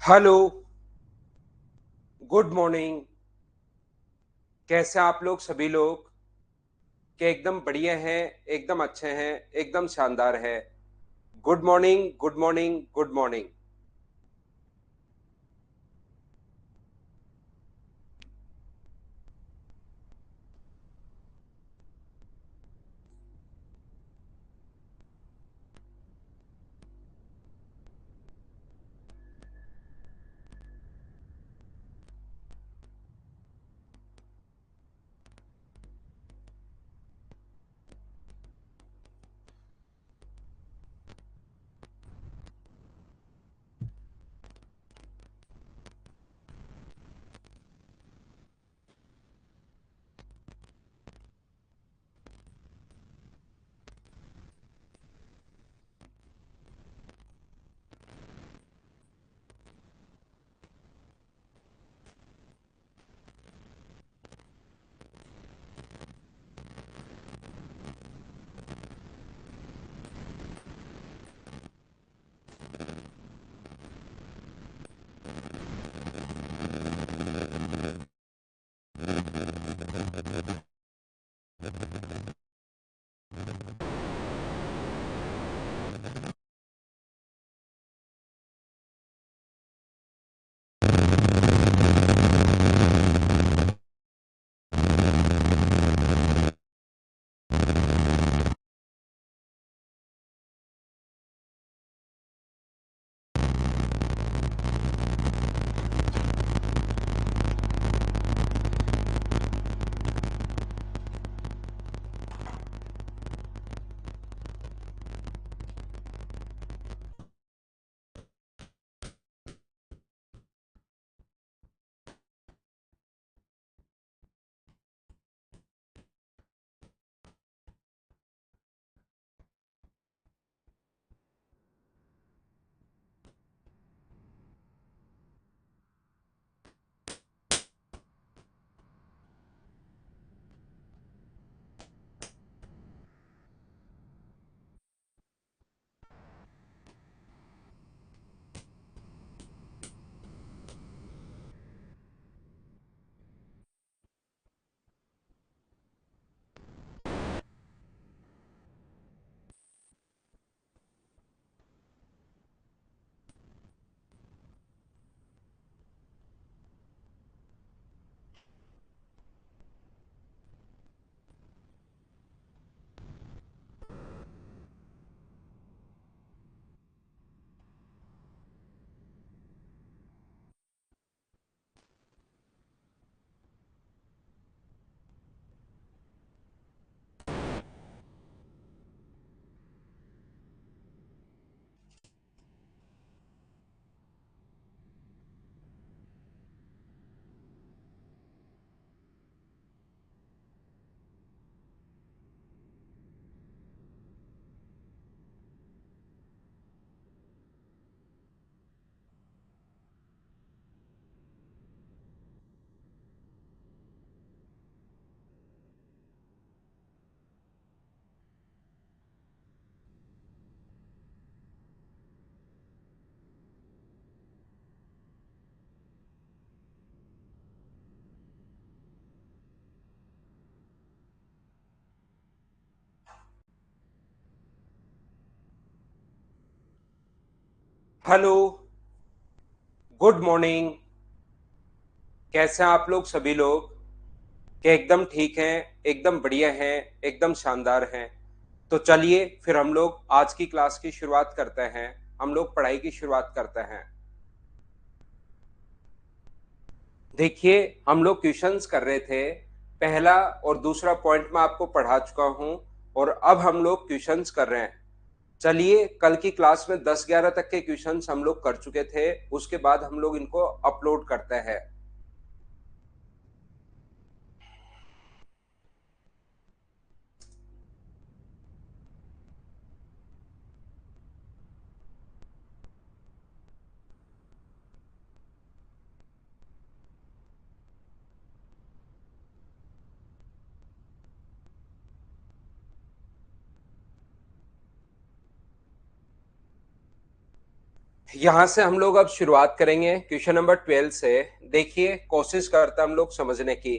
Hello. Good morning. कैसे आप लोग सभी लोग? क्या एकदम बढ़िया हैं? एकदम अच्छे हैं? एकदम शानदार है। Good morning, good morning, good morning. Hello. Good morning. कैसे हैं आप लोग सभी लोग? क्या एकदम ठीक हैं? एकदम बढ़िया हैं? एकदम शानदार हैं? तो चलिए फिर हम लोग आज की क्लास की शुरुआत करते हैं। हम लोग पढ़ाई की शुरुआत करते हैं। देखिए, हम लोग क्वेश्चंस कर रहे थे। पहला और दूसरा पॉइंट मैं आपको पढ़ा चुका हूं और अब हम लोग क्वेश्चंस कर रहे हैं। चलिए, कल की क्लास में 10-11 तक के क्वेश्चंस हम लोग कर चुके थे। उसके बाद हम लोग इनको अपलोड करते हैं। यहां से हम लोग अब शुरुआत करेंगे क्वेश्चन नंबर 12 से। देखिए, कोशिश करते हैं हम लोग समझने की।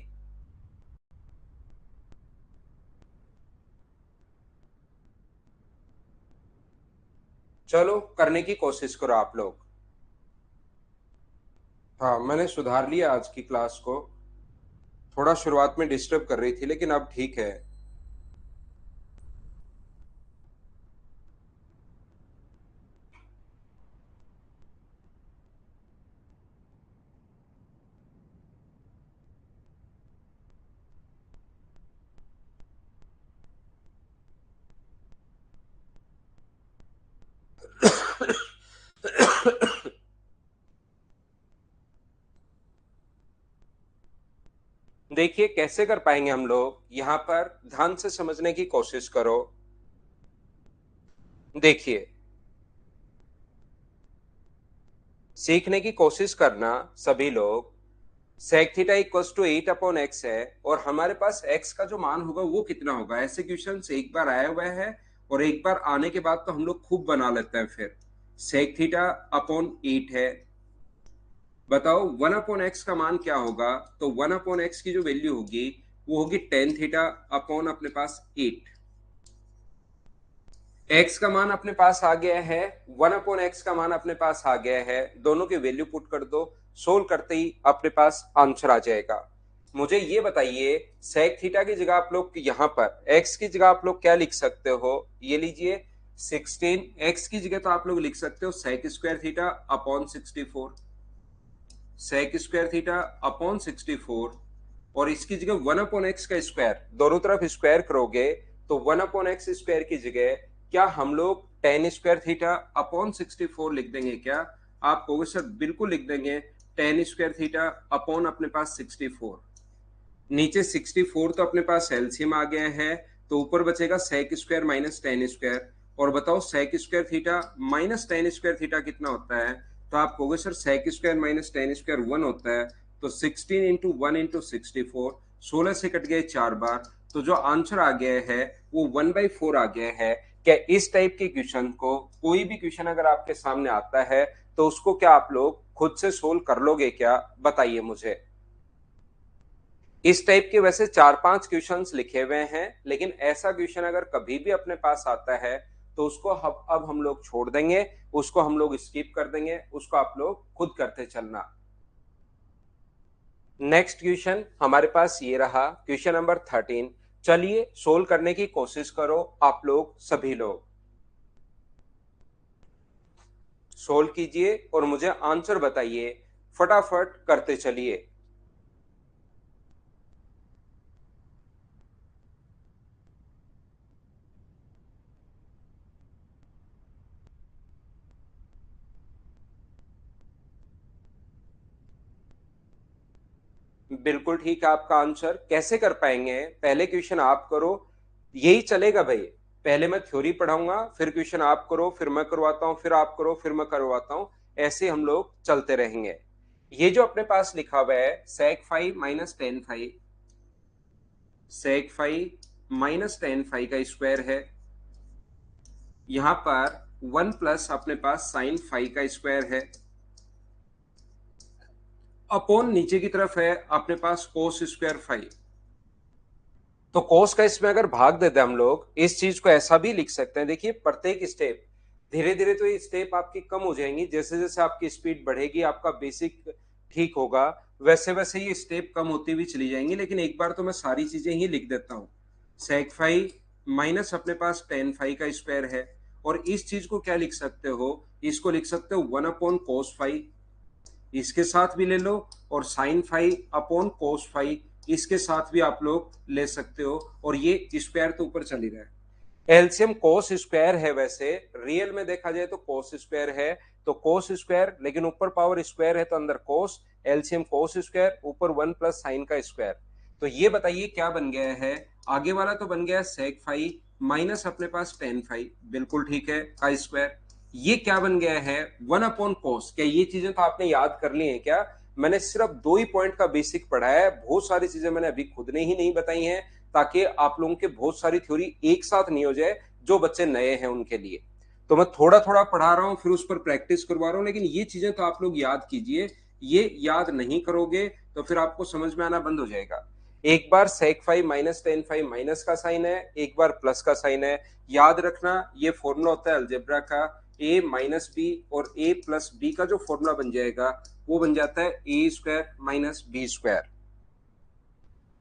चलो करने की कोशिश करो आप लोग। हाँ, मैंने सुधार लिया आज की क्लास को। थोड़ा शुरुआत में डिस्टर्ब कर रही थी, लेकिन अब ठीक है। देखिए कैसे कर पाएंगे हम लोग, यहां पर ध्यान से समझने की कोशिश करो। देखिए, सीखने की कोशिश करना सभी लोग। sec theta equals to 8/x है, और हमारे पास x का जो मान होगा वो कितना होगा। ऐसे क्वेश्चन एक बार आया हुआ है, और एक बार आने के बाद तो हम लोग खूब बना लेते हैं। फिर sec थीटा अपॉन 8 है। बताओ 1/x का मान क्या होगा। तो 1/x की जो वैल्यू होगी वो होगी tan थीटा अपॉन अपने पास 8। x का मान अपने पास आ गया है, 1/x का मान अपने पास आ गया है। दोनों की वैल्यू पुट कर दो, सोल्व करते ही अपने पास आंसर आ जाएगा। मुझे ये बताइए, sec थीटा की जगह आप लोग यहाँ पर x की जगह आप लोग क्या लिख सकते हो। ये लीजिए 16। x की जगह तो आप लोग लिख सकते हो sec square theta upon 64। sec square theta upon 64, और इसकी जगह 1/x का स्क्वायर, दोनों तरफ स्क्वायर करोगे तो 1/x स्क्वायर की जगह क्या हम लोग tan स्क्वायर थीटा अपॉन 64 लिख देंगे क्या। आप कहोगे सर बिल्कुल लिख देंगे, tan स्क्वायर थीटा अपॉन अपने पास 64। नीचे 64 तो अपने पास एलसीएम आ गया है, तो ऊपर बचेगा sec square minus tan square. और बताओ sec square theta minus tan square theta कितना होता है। तो आप कहोगे sir sec square minus tan square 1 होता है। तो 16 इंटू 1 इंटू 64, 16 से कट गए 4 बार, तो जो आंसर आ गया है वो 1/4 आ गया है। क्या इस टाइप के क्वेश्चन को, कोई भी क्वेश्चन अगर आपके सामने आता है तो उसको क्या आप लोग खुद से सोल्व कर लोगे क्या, बताइए मुझे। इस टाइप के वैसे 4-5 क्वेश्चंस लिखे हुए हैं, लेकिन ऐसा क्वेश्चन अगर कभी भी अपने पास आता है तो उसको अब हम लोग छोड़ देंगे, उसको हम लोग स्किप कर देंगे, उसको आप लोग खुद करते चलना। नेक्स्ट क्वेश्चन हमारे पास ये रहा, क्वेश्चन नंबर 13। चलिए सोल्व करने की कोशिश करो आप लोग सभी लोग। सोल्व कीजिए और मुझे आंसर बताइए, फटाफट करते चलिए। बिल्कुल ठीक है आपका आंसर। कैसे कर पाएंगे, पहले क्वेश्चन आप करो, यही चलेगा भाई। पहले मैं थ्योरी पढ़ाऊंगा, फिर क्वेश्चन आप करो, फिर मैं करवाता हूं, फिर आप करो, फिर मैं करवाता हूं। ऐसे हम लोग चलते रहेंगे। ये जो अपने पास लिखा हुआ है sec five minus ten five, sec five minus ten five का स्क्वायर है। यहां पर 1 प्लस अपने पास साइन फाइव का स्क्वायर है, अपॉन नीचे की तरफ है अपने पास कोस स्क्वायर फाइव। तो कोस का इसमें अगर भाग देते हैं हम लोग, इस चीज को ऐसा भी लिख सकते हैं। देखिए प्रत्येक स्टेप, धीरे धीरे तो ये स्टेप आपकी कम हो जाएंगी, जैसे जैसे आपकी स्पीड बढ़ेगी, आपका बेसिक ठीक होगा, वैसे वैसे ये स्टेप कम होती हुई चली जाएंगी। लेकिन एक बार तो मैं सारी चीजें ही लिख देता हूँ। sec फाइव माइनस अपने पास tan फाइव का स्क्वायर है, और इस चीज को क्या लिख सकते हो, इसको लिख सकते हो 1/cos फाइव, इसके साथ भी ले लो, और sine five upon cos five इसके साथ भी आप लोग ले सकते हो। और ये स्क्वायर तो ऊपर चली रहा है, एलसीएम कोस स्क्वायर है। वैसे रियल में देखा जाए तो कोस स्क्वायर है, तो कोस स्क्वायर, लेकिन ऊपर पावर स्क्वायर है तो अंदर कोस, एलसीएम कोस स्क्वायर, ऊपर 1 प्लस साइन का स्क्वायर। तो ये बताइए क्या बन गया है। आगे वाला तो बन गया sec फाइव माइनस अपने पास tan फाइव, बिल्कुल ठीक है, का स्क्वायर। ये क्या बन गया है 1/cos। क्या ये चीजें तो आपने याद कर ली हैं क्या। मैंने सिर्फ 2 ही पॉइंट का बेसिक पढ़ा है, बहुत सारी चीजें मैंने अभी खुद ने ही नहीं बताई हैं, ताकि आप लोगों के बहुत सारी थ्योरी एक साथ नहीं हो जाए जो बच्चे नए हैं उनके लिए। तो मैं थोड़ा थोड़ा पढ़ा रहा हूं, फिर उस पर प्रैक्टिस करवा रहा हूं, लेकिन ये चीजें तो आप लोग याद कीजिए। ये याद नहीं करोगे तो फिर आपको समझ में आना बंद हो जाएगा। एक बार sec five minus ten five minus का साइन है, एक बार प्लस का साइन है। याद रखना ये फॉर्मूला होता है अलजेब्रा का, a माइनस बी और a प्लस बी का जो फॉर्मूला बन जाएगा वो बन जाता है a square minus B square.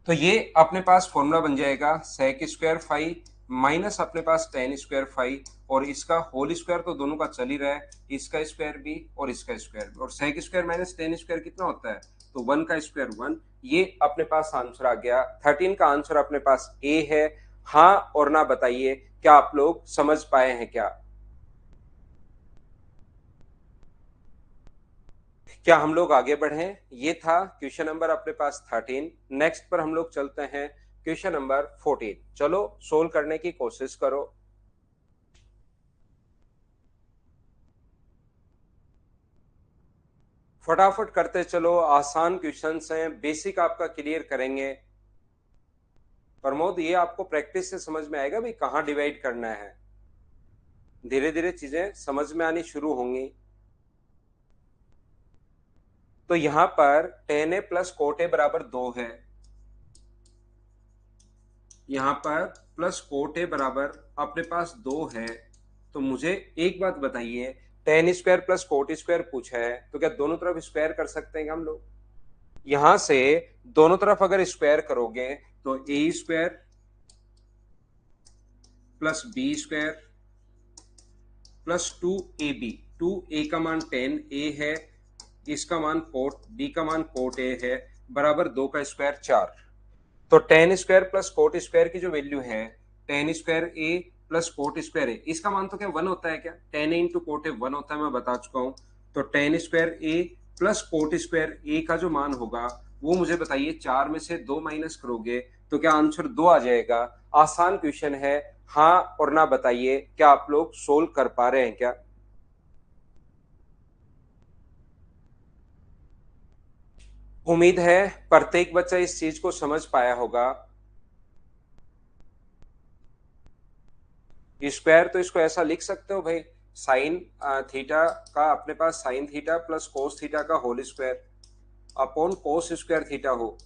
तो ये अपने पास फॉर्मूला बन जाएगा सेक स्क्वायर फाइव माइनस अपने पास टेन स्क्वायर फाइव, और इसका होल स्क्वायर तो दोनों का चल ही रहा है, इसका स्क्वायर भी और इसका स्क्वायर भी, और sec square minus tan square कितना होता है, तो वन का स्क्वायर वन। ये अपने पास आंसर आ गया। 13 का आंसर अपने पास ए है। हाँ और ना बताइए, क्या आप लोग समझ पाए हैं क्या? क्या हम लोग आगे बढ़ें? ये था क्वेश्चन नंबर अपने पास 13। नेक्स्ट पर हम लोग चलते हैं क्वेश्चन नंबर 14। चलो सोल्व करने की कोशिश करो। फटाफट करते चलो, आसान क्वेश्चंस हैं, बेसिक आपका क्लियर करेंगे। प्रमोद, ये आपको प्रैक्टिस से समझ में आएगा भाई कहाँ डिवाइड करना है। धीरे धीरे चीजें समझ में आनी शुरू होंगी। तो यहां पर ten A plus cot A बराबर 2 है, यहां पर प्लस कोट ए बराबर अपने पास 2 है। तो मुझे एक बात बताइए, ten square plus coat square पूछा है, तो क्या दोनों तरफ स्क्वायर कर सकते हैं हम लोग? यहां से दोनों तरफ अगर स्क्वायर करोगे तो a square plus B square plus two a b, two a का मान टेन ए है, इसका मान कोट बी का मान कोट ए है, बराबर 2 का स्क्वायर 4। तो ten square plus coat square की जो वैल्यू है, ten square a plus coat square ए, इसका मान तो क्या वन होता है क्या? Ten A into cot A one होता है, मैं बता चुका हूं। तो ten square a plus coat square ए का जो मान होगा वो मुझे बताइए, चार में से दो माइनस करोगे तो क्या आंसर दो आ जाएगा? आसान क्वेश्चन है, हाँ और ना बताइए, क्या आप लोग सोल्व कर पा रहे हैं क्या? उम्मीद है प्रत्येक बच्चा इस चीज को समझ पाया होगा। स्क्वायर तो इसको ऐसा लिख सकते हो भाई, साइन थीटा का अपने पास sine theta plus cos theta का whole square upon cos square theta हो,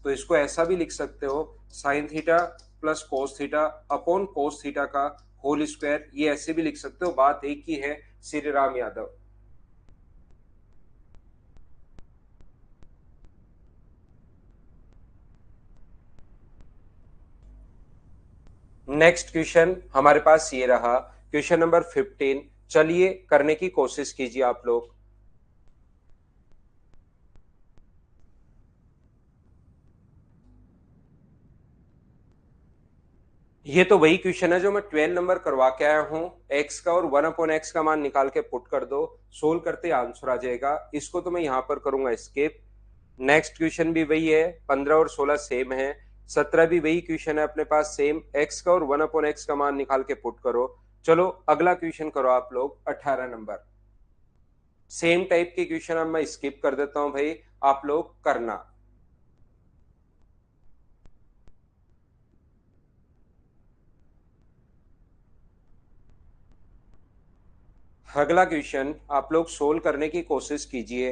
तो इसको ऐसा भी लिख सकते हो, sine theta plus cos theta upon cos theta का होल स्क्वायर। ये ऐसे भी लिख सकते हो, बात एक ही है श्री राम यादव। नेक्स्ट क्वेश्चन हमारे पास ये रहा, क्वेश्चन नंबर 15। चलिए करने की कोशिश कीजिए आप लोग। ये तो वही क्वेश्चन है जो मैं 12 नंबर करवा के आया हूं। एक्स का और वन अपॉन एक्स का मान निकाल के पुट कर दो, सोल्व करते आंसर आ जाएगा। इसको तो मैं यहां पर करूंगा स्किप। नेक्स्ट क्वेश्चन भी वही है, 15 और 16 सेम है, 17 भी वही क्वेश्चन है अपने पास सेम, एक्स का और वन अपॉन एक्स का मान निकाल के पुट करो। चलो अगला क्वेश्चन करो आप लोग, 18 नंबर। सेम टाइप के क्वेश्चन अब मैं स्किप कर देता हूं भाई, आप लोग करना। अगला क्वेश्चन आप लोग सोल्व करने की कोशिश कीजिए।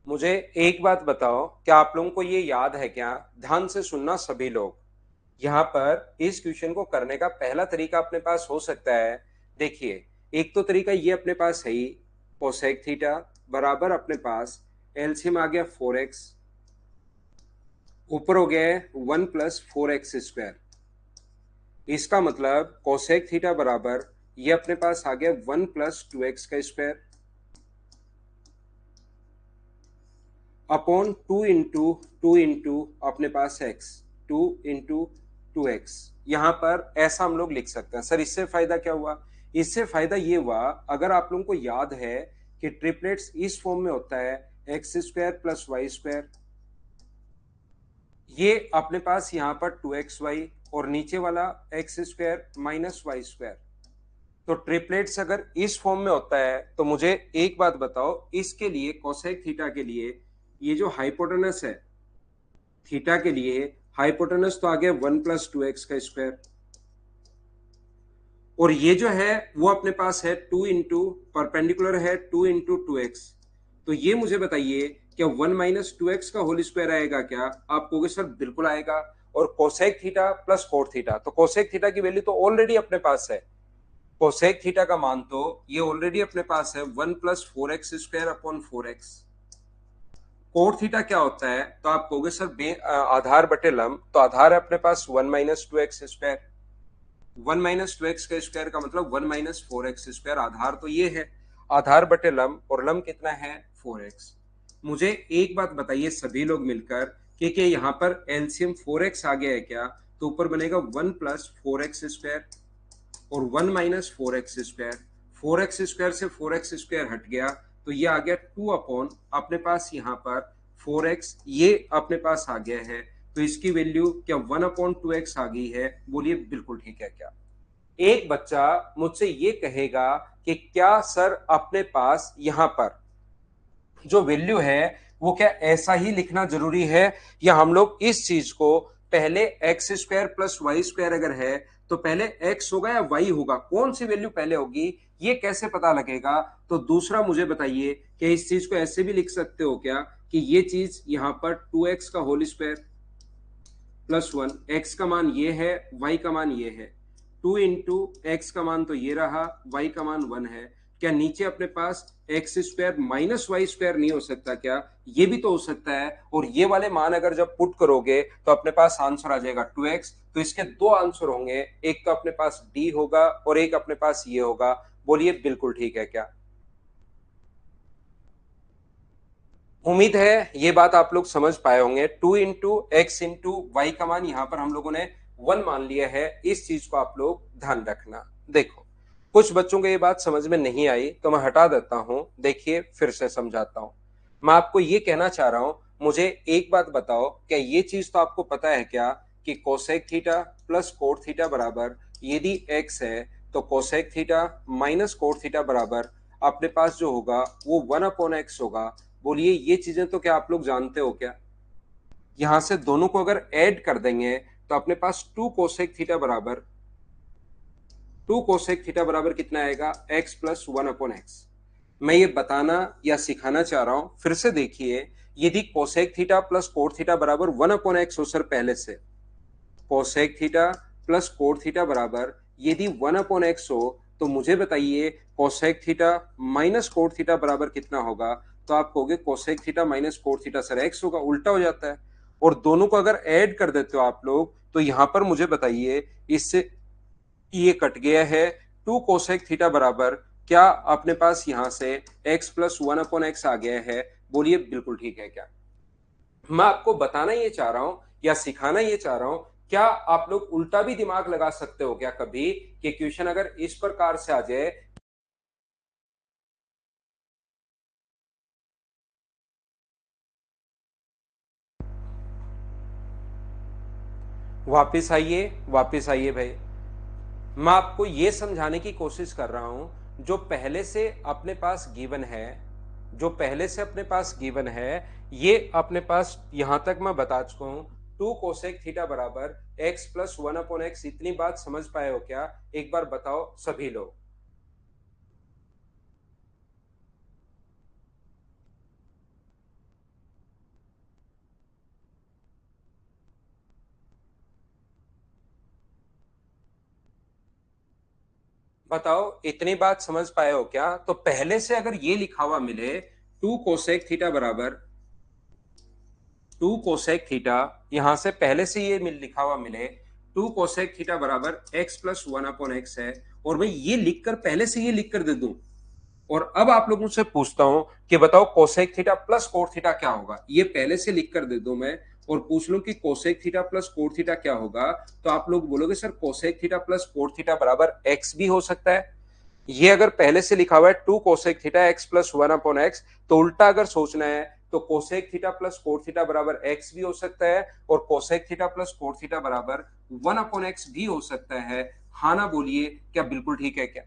मुझे एक बात बताओ, क्या आप लोगों को ये याद है क्या? ध्यान से सुनना सभी लोग। यहाँ पर इस क्वेश्चन को करने का पहला तरीका अपने पास हो सकता है, देखिए, एक तो तरीका ये अपने पास है ही, कोसेक थीटा बराबर अपने पास एलसीएम आ गया 4x, ऊपर हो गया है 1 प्लस 4x स्क्वायर। इसका मतलब कोसेक थीटा बराबर ये अपने पास आ गया 1 प्लस 2x का स्क्वायर अपॉन टू इंटू अपने पास x, 2 इंटू 2x। यहां पर ऐसा हम लोग लिख सकते हैं। सर इससे फायदा क्या हुआ? इससे फायदा ये हुआ, अगर आप लोगों को याद है कि ट्रिपलेट्स इस फॉर्म में होता है, x square plus y square, ये अपने पास यहां पर 2xy और नीचे वाला x square minus y square. तो ट्रिपलेट्स अगर इस फॉर्म में होता है तो मुझे एक बात बताओ, इसके लिए कोसेक थीटा के लिए ये जो हाइपोटेनस है थीटा के लिए, हाइपोटेनस तो आ गया 1 + 2x का स्क्वायर, और ये जो है वो अपने पास है 2 इंटू परपेंडिकुलर है 2 इंटू 2x। तो ये मुझे बताइए क्या 1 - 2x का होल स्क्वायर आएगा क्या? आप कहोगे सर बिल्कुल आएगा। और cosec theta plus cot theta, तो कोसेक थीटा की वैल्यू तो ऑलरेडी अपने पास है, कोसेक थीटा का मान तो ये ऑलरेडी अपने पास है 1 + 4x² upon 4x। Cot theta क्या होता है? तो आप कहोगे सर आधार बटे लंब, तो आधार है अपने पास 1 - 2x²। 1 - 2x का स्क्वायर का मतलब 1 - 4x²। आधार तो ये है, आधार बटे लंब, और लंब कितना है 4x। मुझे एक बात बताइए सभी लोग मिलकर कि क्या यहाँ पर एलसीएम 4x आ गया है क्या? तो ऊपर बनेगा 1 + 4x² और 1 - 4x²। 4x² से 4x² हट गया तो ये आ गया 2 अपने पास यहाँ पर 4x, ये अपने पास आ गया है। तो इसकी वैल्यू क्या 1/2x आ गई है? बोलिए बिल्कुल ठीक है क्या? एक बच्चा मुझसे ये कहेगा कि क्या सर अपने पास यहाँ पर जो वैल्यू है वो क्या ऐसा ही लिखना जरूरी है, या हम लोग इस चीज को पहले x² + y² अगर है तो पहले x होगा या y होगा, कौन सी वैल्यू पहले होगी ये कैसे पता लगेगा? तो दूसरा मुझे बताइए कि इस चीज को ऐसे भी लिख सकते हो क्या कि ये चीज यहां पर 2x का होल स्क्वायर +1, x का मान ये है, y का मान ये है, 2 इंटू एक्स का मान तो ये रहा, y का मान 1 है। क्या नीचे अपने पास x² - y² नहीं हो सकता क्या? ये भी तो हो सकता है। और ये वाले मान अगर जब पुट करोगे तो अपने पास आंसर आ जाएगा 2x। तो इसके दो आंसर होंगे, एक तो अपने पास d होगा और एक अपने पास ये होगा। बोलिए बिल्कुल ठीक है क्या? उम्मीद है ये बात आप लोग समझ पाए होंगे। 2 इंटू एक्स इंटू वाई का मान यहां पर हम लोगों ने 1 मान लिया है, इस चीज को आप लोग ध्यान रखना। देखो कुछ बच्चों को ये बात समझ में नहीं आई तो मैं हटा देता हूं, देखिए फिर से समझाता हूं। मैं आपको ये कहना चाह रहा हूं, मुझे एक बात बताओ, क्या ये चीज तो आपको पता है क्या कि cosec theta plus cot theta बराबर, यदि एक्स है तो cosec theta minus cot theta बराबर अपने पास जो होगा वो 1/x होगा। बोलिए ये चीजें तो क्या आप लोग जानते हो क्या? यहां से दोनों को अगर ऐड कर देंगे तो अपने पास 2 कोसेक थीटा बराबर कितना आएगा? x + 1/x। मैं ये बताना या सिखाना चाह रहा हूं, फिर से देखिए, यदि cosec theta plus cot theta बराबर 1/x हो सर, पहले से cosec theta plus cot theta बराबर यदि 1/x हो तो मुझे बताइए cosec theta minus cot theta बराबर कितना होगा? तो आप कहोगे cosec theta minus cot theta sir x होगा, उल्टा हो जाता है। और दोनों को अगर ऐड कर देते हो आप लोग तो यहां पर मुझे बताइए, इससे ये कट गया है, 2 कोसेक थीटा बराबर क्या अपने पास यहां से x + 1/x आ गया है? बोलिए बिल्कुल ठीक है क्या? मैं आपको बताना ये चाह रहा हूं या सिखाना ये चाह रहा हूं, क्या आप लोग उल्टा भी दिमाग लगा सकते हो क्या कभी, कि क्वेश्चन अगर इस प्रकार से आ जाए। वापिस आइए भाई। मैं आपको ये समझाने की कोशिश कर रहा हूं, जो पहले से अपने पास गिवन है, जो पहले से अपने पास गिवन है, ये अपने पास यहां तक मैं बता चुका हूं। 2 कोसेक थीटा बराबर x + 1/x, इतनी बात समझ पाए हो क्या? एक बार बताओ सभी लोग। बताओ इतनी बात समझ पाए हो क्या? तो पहले से अगर ये लिखा हुआ मिले 2 कोसेक थीटा बराबर 2 कोसेक थीटा, यहां से पहले से ये लिखा हुआ मिले 2 कोसेक थीटा बराबर x + 1/x है, और मैं ये लिखकर पहले से ये लिख कर दे दूं, और अब आप लोगों से पूछता हूं कि बताओ cosec theta plus cot theta क्या होगा, ये पहले से लिख कर दे दूं मैं, और पूछ लूं कि cosec theta plus cot theta क्या होगा, तो आप लोग बोलोगे sir cosec theta plus cot theta बराबर x भी हो सकता है। ये अगर पहले से लिखा हुआ है 2 कोसेक थीटा x + 1/x, तो उल्टा अगर सोचना है तो cosec theta plus cot theta बराबर x भी हो सकता है, और cosec theta plus cot theta बराबर 1/x भी हो सकता है। हाँ ना बोलिए क्या बिल्कुल ठीक है क्या?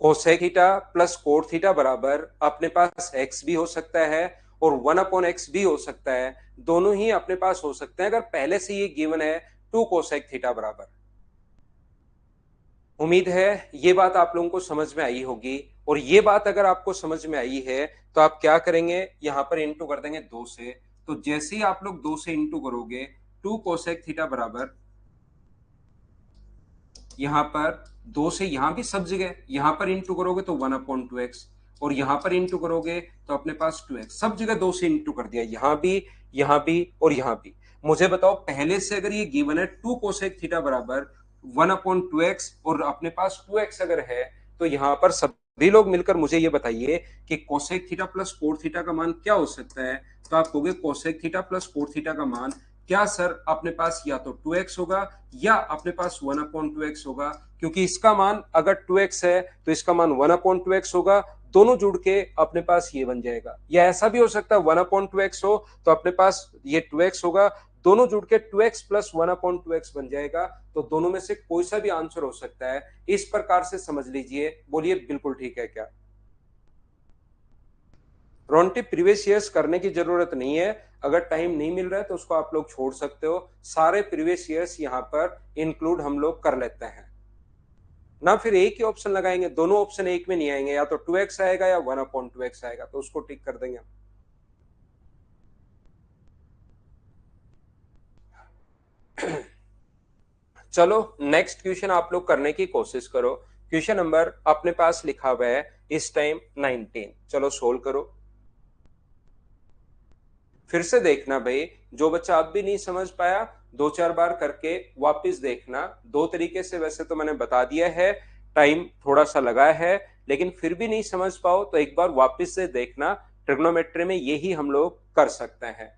Cosec theta plus cot theta बराबर अपने पास एक्स भी हो सकता है और 1/x भी हो सकता है, दोनों ही अपने पास हो सकते हैं अगर पहले से ये गिवन है 2 कोसेक थीटा बराबर। उम्मीद है ये बात आप लोगों को समझ में आई होगी, और ये बात अगर आपको समझ में आई है तो आप क्या करेंगे, यहां पर इंटू कर देंगे 2 से। तो जैसे ही आप लोग 2 से इंटू करोगे 2 कोसेक थीटा बराबर, यहां पर 2 से यहां भी सब जगह यहां पर इंटू करोगे तो 1/2x, और यहां पर इंटू करोगे तो अपने पास 2x, सब जगह 2 से इंटू कर दिया, यहां भी और यहां भी। मुझे बताओ पहले से अगर ये गिवन है 2 कोसेक थीटा बराबर 1/2x और अपने पास 2x अगर है, तो यहां पर सभी लोग मिलकर मुझे ये बताइए कि cosec theta plus cot theta का मान क्या हो सकता है। तो आप कहोगे cosec theta plus cot theta का मान क्या सर, अपने पास या तो 2x होगा या अपने पास 1/2x होगा, क्योंकि इसका मान अगर 2x है तो इसका मान 1/2x होगा, दोनों जुड़ के अपने पास ये बन जाएगा। या ऐसा भी हो सकता है 1/2x हो तो अपने पास ये 2x होगा, दोनों जुड़ के 2x प्लस 1/2x बन जाएगा। तो दोनों में से कोई सा भी आंसर हो सकता है, इस प्रकार से समझ लीजिए। बोलिए बिल्कुल ठीक है क्या? रोंटी प्रीवियस ईयर्स करने की जरूरत नहीं है, अगर टाइम नहीं मिल रहा है तो उसको आप लोग छोड़ सकते हो, सारे प्रीवियस ईयर्स यहाँ पर इंक्लूड हम लोग कर लेते हैं ना। फिर एक ही ऑप्शन लगाएंगे, दोनों ऑप्शन एक में नहीं आएंगे, या तो 2x आएगा या 1/2x आएगा, तो उसको टिक कर देंगे। चलो नेक्स्ट क्वेश्चन आप लोग करने की कोशिश करो। क्वेश्चन नंबर अपने पास लिखा हुआ है इस टाइम 19। चलो सोल्व करो। फिर से देखना भाई, जो बच्चा अब भी नहीं समझ पाया 2-4 बार करके वापस देखना। दो तरीके से वैसे तो मैंने बता दिया है, टाइम थोड़ा सा लगा है, लेकिन फिर भी नहीं समझ पाओ तो एक बार वापस से देखना। ट्रिग्नोमेट्री में यही हम लोग कर सकते हैं।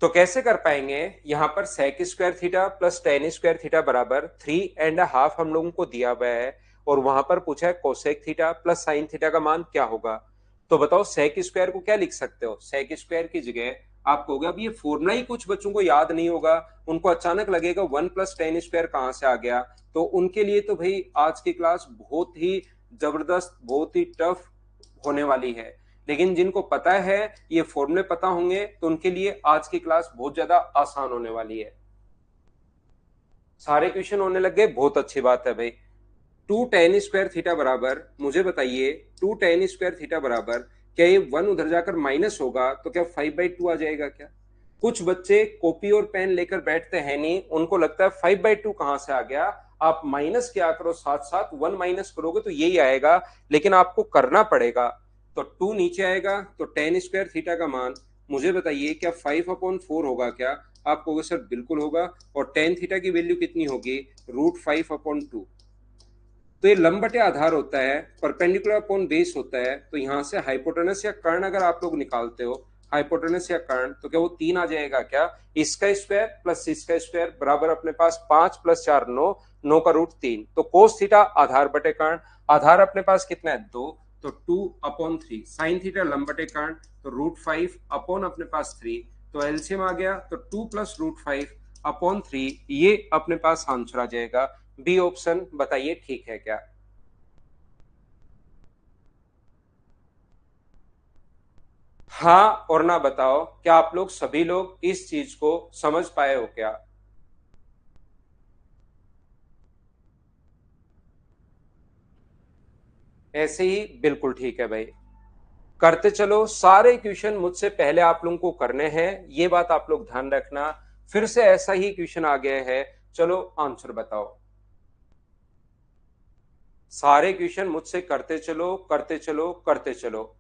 तो कैसे कर पाएंगे, यहां पर sec square theta plus tan square theta बराबर 3.5 हम लोगों को दिया हुआ है, और वहां पर पूछा है cosec theta plus sign theta का मान क्या होगा। तो बताओ सेक स्क्वायर को क्या लिख सकते हो, सेक स्क्वायर की जगह आप कहोगे, अब ये फॉर्मूला ही कुछ बच्चों को याद नहीं होगा, उनको अचानक लगेगा 1 + tan² कहां से आ गया। तो उनके लिए तो भाई आज की क्लास बहुत ही जबरदस्त, बहुत ही टफ होने वाली है, लेकिन जिनको पता है, ये फॉर्मूले पता होंगे, तो उनके लिए आज की क्लास बहुत ज्यादा आसान होने वाली है। सारे क्वेश्चन होने लग गए, बहुत अच्छी बात है भाई। 2 tan² बराबर, मुझे बताइए 2 tan² बराबर, क्या ये 1 उधर जाकर माइनस होगा तो क्या 5/2 आ जाएगा क्या? कुछ बच्चे कॉपी और पेन लेकर बैठते हैं नहीं, उनको लगता है 5/2 कहां से आ गया। आप माइनस क्या करो, साथ साथ 1 माइनस करोगे तो यही आएगा, लेकिन आपको करना पड़ेगा। तो 2 नीचे आएगा तो tan² थीटा का मान मुझे बताइए क्या 5/4 होगा क्या? आप कहोगे सर बिल्कुल होगा, और टेन थीटा की वैल्यू कितनी होगी, √5/2। तो ये लंब बटे आधार होता है, परपेंडिकुलर अपॉन बेस होता है, तो यहां से हाइपोटेनस या कर्ण अगर आप लोग निकालते हो, हाइपोटेनस या कर्ण, तो क्या वो 3 आ जाएगा क्या? इसका स्क्वायर प्लस इसका स्क्वायर बराबर अपने पास 5 + 4 9, 9 का √3। तो कोस थीटा आधार बटे कर्ण, आधार अपने पास कितना है 2, तो 2/3, साइन थीटा लंब बटे कर्ण, तो √5 अपने पास 3, तो एलसीएम आ गया, तो 2 + √5/3, ये अपने पास आंसर आ जाएगा। बी ऑप्शन बताइए ठीक है क्या? हाँ और ना बताओ, क्या आप लोग सभी लोग इस चीज को समझ पाए हो क्या? ऐसे ही बिल्कुल ठीक है भाई। करते चलो, सारे क्वेश्चन मुझसे पहले आप लोगों को करने हैं, ये बात आप लोग ध्यान रखना। फिर से ऐसा ही क्वेश्चन आ गया है, चलो आंसर बताओ। सारे क्वेश्चन मुझसे करते चलो, करते चलो, करते चलो।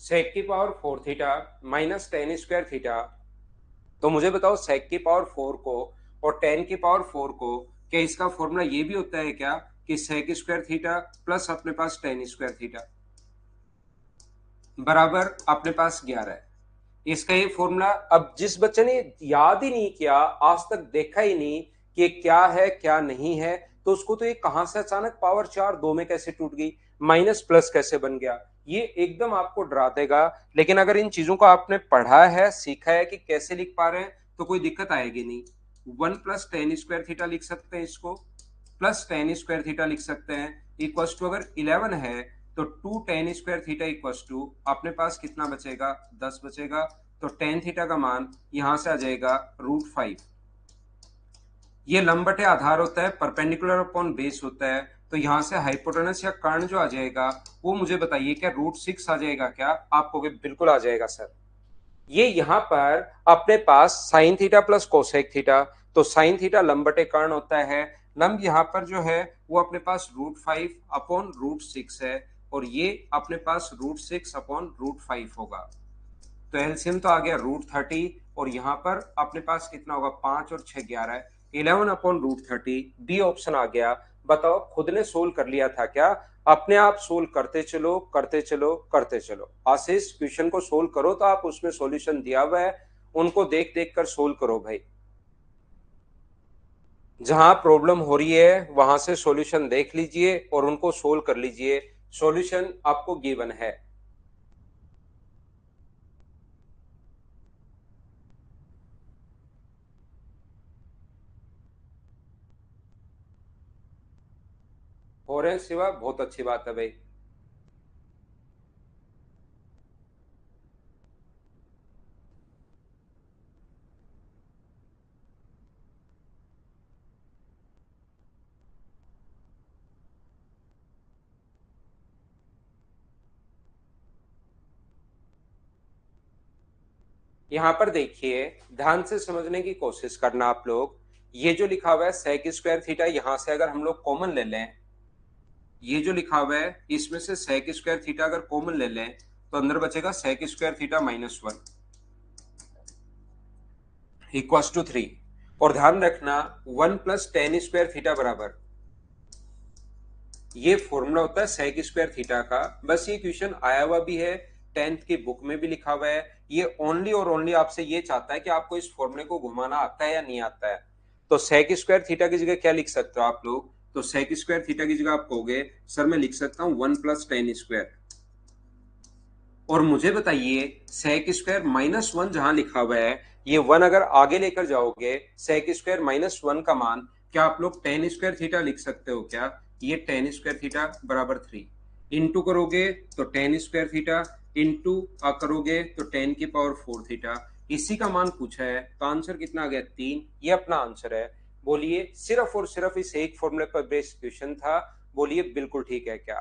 सेक की power 4 theta minus tan square theta. तो मुझे बताओ सेक की पावर 4 को और टेन की पावर 4 को, क्या इसका फॉर्मूला ये भी होता है क्या कि सेक स्क्वायर थीटा प्लस अपने पास टेन स्क्वायर थीटा बराबर अपने पास 11 है। इसका ये फॉर्मूला, अब जिस बच्चे ने याद ही नहीं किया, आज तक देखा ही नहीं कि ये क्या है क्या नहीं है, तो उसको तो ये कहां से अचानक पावर 4 दो में कैसे टूट गई, माइनस प्लस कैसे बन गया, ये एकदम आपको डरा देगा। लेकिन अगर इन चीजों को आपने पढ़ा है, सीखा है कि कैसे लिख पा रहे हैं, तो कोई दिक्कत आएगी नहीं। 1 + tan² लिख सकते हैं इसको, प्लस टेन स्क्वायर थीटा लिख सकते हैं, इक्वल टू अगर 11 है तो 2 tan² इक्वल टू अपने पास कितना बचेगा, 10 बचेगा। तो टेन थीटा का मान यहां से आ जाएगा √5। ये लंब बटे आधार होता है, परपेंडिकुलर अपॉन बेस होता है, तो यहां से हाइपोटेनस या कर्ण जो आ जाएगा वो मुझे बताइए, क्या √6 आ जाएगा क्या? आप कहोगे बिल्कुल आ जाएगा सर। ये यहां पर अपने पास sine theta plus cosec theta, तो साइन थीटा लंब बटे कर्ण होता है, लंब यहां पर जो है वो अपने पास √5 अपॉन √6 है, और ये अपने पास √6 अपॉन √5 होगा। तो एलसीएम तो आ गया √30, और यहां पर अपने पास कितना होगा, 5 और 6 11, 11 अपॉन √30, बी ऑप्शन आ गया। बताओ खुद ने सोल्व कर लिया था क्या? अपने आप सोल्व करते चलो करते चलो करते चलो। आशीष क्वेश्चन को सोल्व करो, तो आप उसमें सॉल्यूशन दिया हुआ है, उनको देख देख कर सोल्व करो भाई। जहां प्रॉब्लम हो रही है वहां से सॉल्यूशन देख लीजिए और उनको सोल्व कर लीजिए, सॉल्यूशन आपको गिवन है। हो रहे हैं शिवा, बहुत अच्छी बात है भाई। यहाँ पर देखिए, ध्यान से समझने की कोशिश करना आप लोग। ये जो लिखा हुआ है सेक स्क्वायर थीटा, यहां से अगर हम लोग कॉमन ले लें, ये जो लिखा हुआ है इसमें से सेक स्क्वायर थीटा अगर कॉमन ले लें, तो अंदर बचेगा sec square theta -1 equal to 3। और ध्यान रखना 1 + tan² बराबर, ये फॉर्मूला होता है सेक स्क्वायर थीटा का। बस ये क्वेश्चन आया हुआ भी है, 10th की बुक में भी लिखा हुआ है। ये ओनली और ओनली आपसे ये चाहता है कि आपको इस फॉर्मूले को घुमाना आता है या नहीं आता है। तो सेक स्क्वायर थीटा की जगह क्या लिख सकते हो आप लोग? तो सेक स्क्वायर थीटा की जगह आप कहोगे सर मैं लिख सकता हूं 1 + tan²। और मुझे बताइए सेक स्क्वायर -1 जहां लिखा हुआ है, ये 1 अगर आगे लेकर जाओगे, सेक स्क्वायर -1 का मान, क्या आप लोग tan² थीटा लिख सकते हो क्या? ये tan² थीटा बराबर 3 इंटू करोगे तो tan² थीटा, इंटू करोगे तो 10⁴ थीटा। इसी का मान पूछा है, तो आंसर कितना आ गया, 3। ये अपना आंसर है। बोलिए, सिर्फ और सिर्फ इस एक फॉर्मूले पर बेस्ड क्वेश्चन था, बोलिए बिल्कुल ठीक है क्या?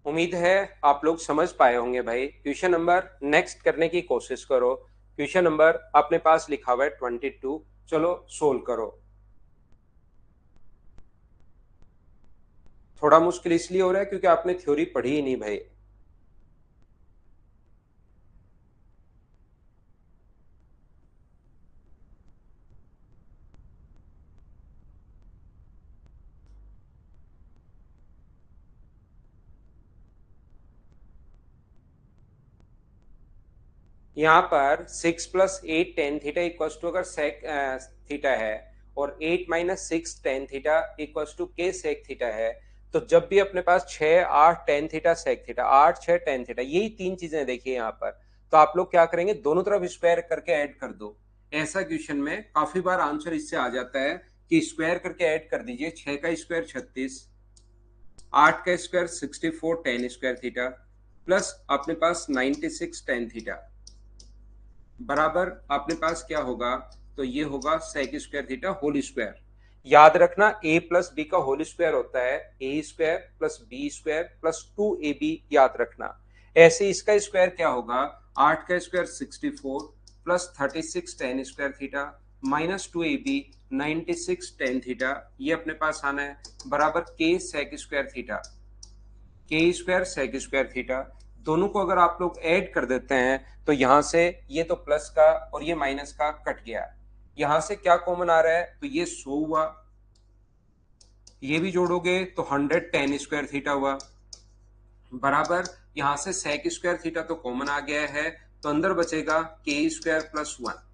उम्मीद है आप लोग समझ पाए होंगे भाई। क्वेश्चन नंबर नेक्स्ट करने की कोशिश करो। क्वेश्चन नंबर अपने पास लिखा हुआ है 22, चलो सोल्व करो। थोड़ा मुश्किल इसलिए हो रहा है क्योंकि आपने थ्योरी पढ़ी ही नहीं भाई। यहाँ पर 6 + 8 tan θ इक्वल टू, अगर सेक थीटा है, और 8 - 6 tan θ equal to k sec theta है, तो जब भी अपने पास 6 8 tan θ सेक थीटा, 8 6 tan θ, यही तीन चीजें देखिए यहाँ पर, तो आप लोग क्या करेंगे, दोनों तरफ स्क्वायर करके ऐड कर दो। ऐसा क्वेश्चन में काफी बार आंसर इससे आ जाता है कि स्क्वायर करके ऐड कर दीजिए। 6 का स्क्वायर 36, 8 का स्क्वायर 64 tan²θ, प्लस अपने पास 96 tan θ बराबर अपने पास क्या होगा, तो ये होगा sec square theta whole square. याद रखना a प्लस बी का होल स्क्वायर होता है a square plus B square plus 2ab, याद रखना। ऐसे इसका स्क्वायर क्या होगा, 8 का square 64 plus 36 tan² theta minus 2ab 96 tan theta, ये अपने पास आना है बराबर k sec square theta, k square sec square theta. दोनों को अगर आप लोग ऐड कर देते हैं तो यहां से ये तो प्लस का और ये माइनस का कट गया, यहां से क्या कॉमन आ रहा है तो ये 100 हुआ, ये भी जोड़ोगे तो 100 टेन स्क्वायर थीटा हुआ बराबर, यहां से सेक स्क्वायर थीटा तो कॉमन आ गया है, तो अंदर बचेगा के स्क्वायर प्लस 1।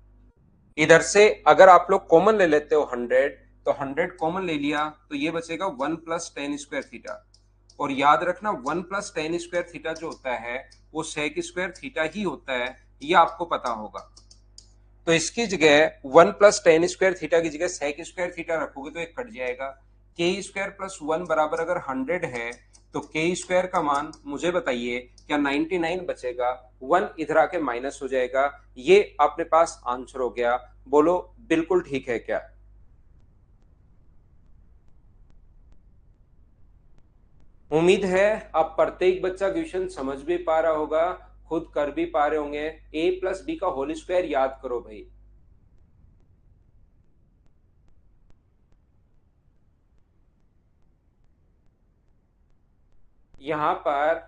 इधर से अगर आप लोग कॉमन ले लेते हो 100, तो 100 कॉमन ले लिया तो ये बचेगा 1 प्लस टेन स्क्वायर थीटा, और याद रखना 1 प्लस टेन स्क्वायर थीटा जो होता है वो सेक स्क्वायर थीटा ही होता है, ये आपको पता होगा। तो इसकी जगह 1 प्लस टेन स्क्वायर थीटा की जगह सेक स्क्वायर थीटा रखोगे तो एक कट जाएगा, के स्क्वायर प्लस 1 बराबर अगर 100 है तो के स्क्वायर का मान मुझे बताइए क्या 99 बचेगा, 1 इधर आके माइनस हो जाएगा, ये अपने पास आंसर हो गया। बोलो बिल्कुल ठीक है क्या? उम्मीद है अब प्रत्येक बच्चा क्वेश्चन समझ भी पा रहा होगा, खुद कर भी पा रहे होंगे। ए प्लस बी का होल स्क्वायर याद करो भाई। यहां पर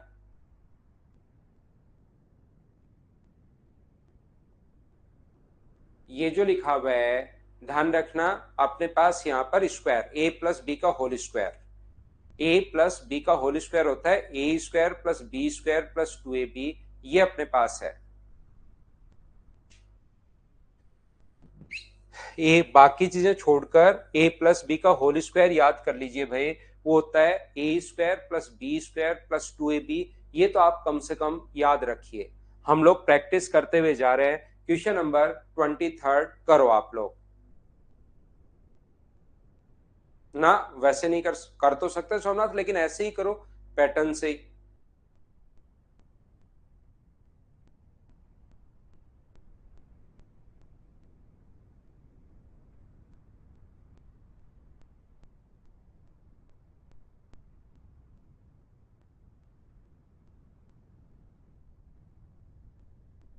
ये जो लिखा हुआ है ध्यान रखना, अपने पास यहां पर स्क्वायर ए प्लस बी का whole square, a plus B का होल स्क्वायर होता है a square plus B square plus 2ab, ये अपने पास है। ए बाकी चीजें छोड़कर ए प्लस बी का होल स्क्वायर याद कर लीजिए भाई, वो होता है a square plus B square plus 2ab, ये तो आप कम से कम याद रखिए। हम लोग प्रैक्टिस करते हुए जा रहे हैं। क्वेश्चन नंबर 23 करो आप लोग ना, वैसे नहीं कर तो सकते सोमनाथ, लेकिन ऐसे ही करो पैटर्न से ही।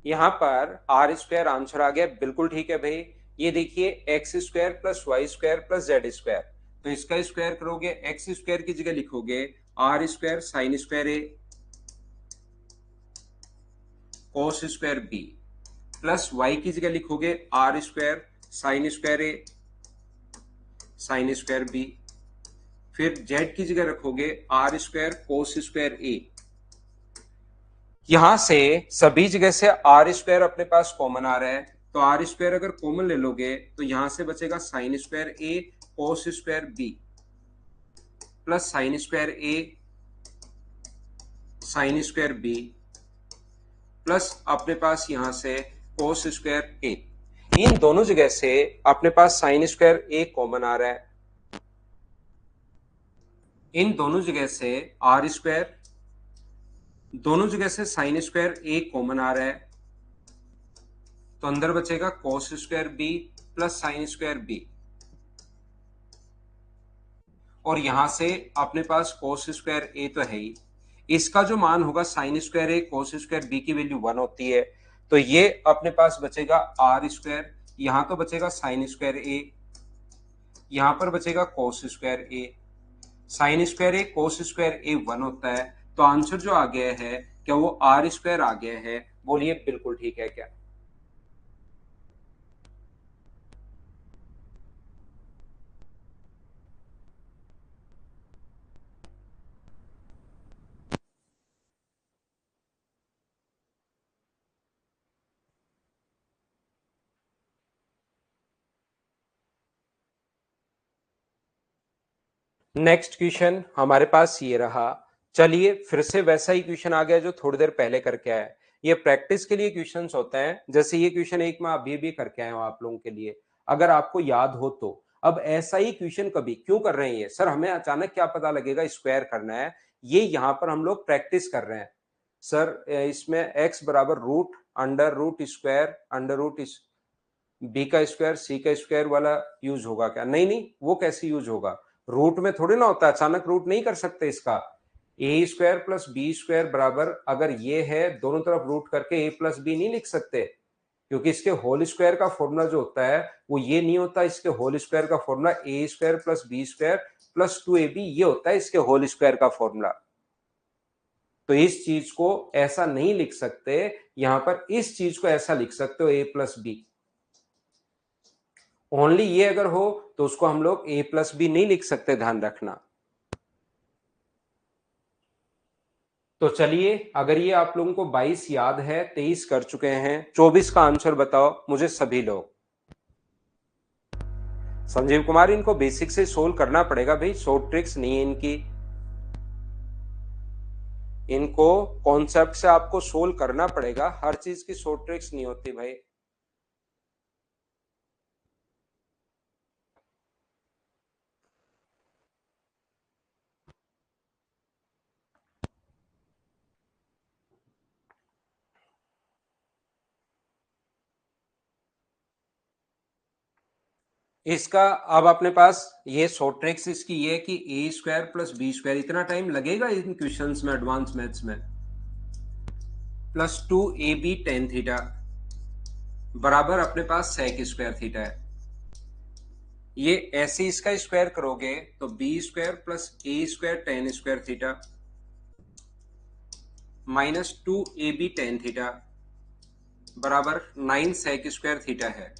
यहां पर आर स्क्वायर आंसर आ गया, बिल्कुल ठीक है भाई। ये देखिए x square plus y square plus z square, तो इसका स्क्वायर करोगे एक्स स्क्वायर की जगह लिखोगे आर स्क्वायर साइन स्क्वायर ए cos square B, plus y की जगह लिखोगे आर स्क्वायर साइन स्क्वायर ए साइन स्क्वायर बी, फिर जेड की जगह रखोगे r square cos square A. यहां से सभी जगह से आर स्क्वायर अपने पास कॉमन आ रहा है, तो आर स्क्वायर अगर कॉमन ले लोगे तो यहां से बचेगा साइन स्क्वायर ए cos square B plus sine square ए साइन स्क्वायर बी प्लस अपने पास यहां से कोस स्क्वायर ए। इन दोनों जगह से अपने पास साइन स्क्वायर ए कॉमन आ रहा है, इन दोनों जगह से आर स्क्वायर, दोनों जगह से साइन स्क्वायर ए कॉमन आ रहा है, तो अंदर बचेगा cos square B plus sine square B, और यहां से अपने पास कोस स्क्वायर ए तो है ही, इसका जो मान होगा साइन स्क्वायर ए कोस स्क्वायर बी की वैल्यू 1 होती है, तो ये अपने पास बचेगा आर स्क्वायर, यहां तो बचेगा साइन स्क्वायर ए, यहां पर बचेगा कोस स्क्वायर ए, साइन स्क्वायर ए कोस स्क्वायर ए 1 होता है, तो आंसर जो आ गया है क्या वो आर स्क्वायर आ गया है? बोलिए बिल्कुल ठीक है क्या? नेक्स्ट क्वेश्चन हमारे पास ये रहा। चलिए फिर से वैसा ही क्वेश्चन आ गया जो थोड़ी देर पहले करके आया। ये प्रैक्टिस के लिए क्वेश्चंस होते हैं, जैसे ये क्वेश्चन एक मैं अभी भी करके आया हूं आप लोगों के लिए, अगर आपको याद हो तो। अब ऐसा ही क्वेश्चन कभी क्यों कर रहे हैं ये सर, हमें अचानक क्या पता लगेगा स्क्वायर करना है, ये यहाँ पर हम लोग प्रैक्टिस कर रहे हैं सर। इसमें एक्स बराबर root under root square under root B का स्क्वायर सी का स्क्वायर वाला यूज होगा क्या? नहीं नहीं, वो कैसे यूज होगा, रूट में थोड़ी ना होता है, अचानक रूट नहीं कर सकते इसका। ए स्क्वायर प्लस बी स्क्वायर बराबर, अगर ये है दोनों तरफ रूट करके ए प्लस बी नहीं लिख सकते, क्योंकि इसके होल स्क्वायर का फॉर्मूला जो होता है वो ये नहीं होता, इसके होल स्क्वायर का formula a square plus B square plus 2ab, ये होता है इसके होल स्क्वायर का फॉर्मूला। तो इस चीज को ऐसा नहीं लिख सकते, यहां पर इस चीज को ऐसा लिख सकते हो a प्लस बी। ओनली ये अगर हो तो उसको हम लोग a प्लस बी नहीं लिख सकते, ध्यान रखना। तो चलिए, अगर ये आप लोगों को 22 याद है, 23 कर चुके हैं, 24 का आंसर बताओ मुझे सभी लोग। संजीव कुमार, इनको बेसिक से सोल्व करना पड़ेगा भाई, शॉर्ट ट्रिक्स नहीं है इनकी, इनको कॉन्सेप्ट से आपको सोल्व करना पड़ेगा, हर चीज की शॉर्ट ट्रिक्स नहीं होती भाई। इसका अब अपने पास ये शॉर्ट ट्रिक्स इसकी ये है कि ए स्क्वायर प्लस बी स्क्वायर, इतना टाइम लगेगा इन क्वेश्चंस में, एडवांस मैथ्स में, प्लस 2ab टेन थीटा बराबर अपने पास सेक स्क्वायर थीटा है। ये ऐसे इसका स्क्वायर करोगे तो b square plus a square tan square theta minus 2ab tan theta बराबर 9 सेक स्क्वायर थीटा है।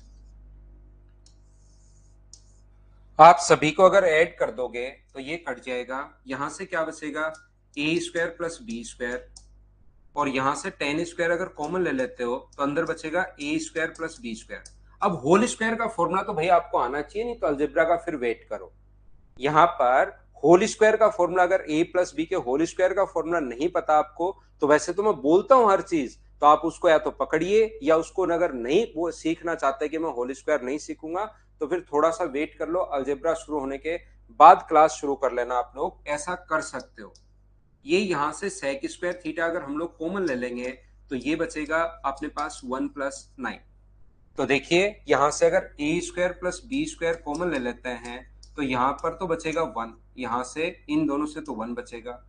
आप सभी को अगर ऐड कर दोगे तो ये कट जाएगा, यहां से क्या बचेगा, ए स्क्वायर प्लस बी स्क्वायर, और यहां से टेन स्क्वायर अगर कॉमन ले लेते हो तो अंदर बचेगा ए स्क्वायर प्लस बी स्क्वायर। अब होल स्क्वायर का फॉर्मूला तो भाई आपको आना चाहिए, नहीं तो अलजेब्रा का फिर वेट करो। यहां पर होल स्क्वायर का फॉर्मूला, अगर ए प्लस बी के होल स्क्वायर का फॉर्मूला नहीं पता आपको, तो वैसे तो मैं बोलता हूं हर चीज, तो आप उसको या तो पकड़िए, या उसको अगर नहीं वो सीखना चाहते कि मैं होल स्क्वायर नहीं सीखूंगा, तो फिर थोड़ा सा वेट कर लो, अलजेब्रा शुरू होने के बाद क्लास शुरू कर लेना, आप लोग ऐसा कर सकते हो। ये यहां से सेक स्क्वायर थीटा अगर हम लोग कॉमन ले लेंगे तो ये बचेगा अपने पास 1 + 9। तो देखिए यहां से अगर a square plus B square common ले लेते हैं तो यहां पर तो बचेगा 1, यहां से इन दोनों से तो 1 बचेगा,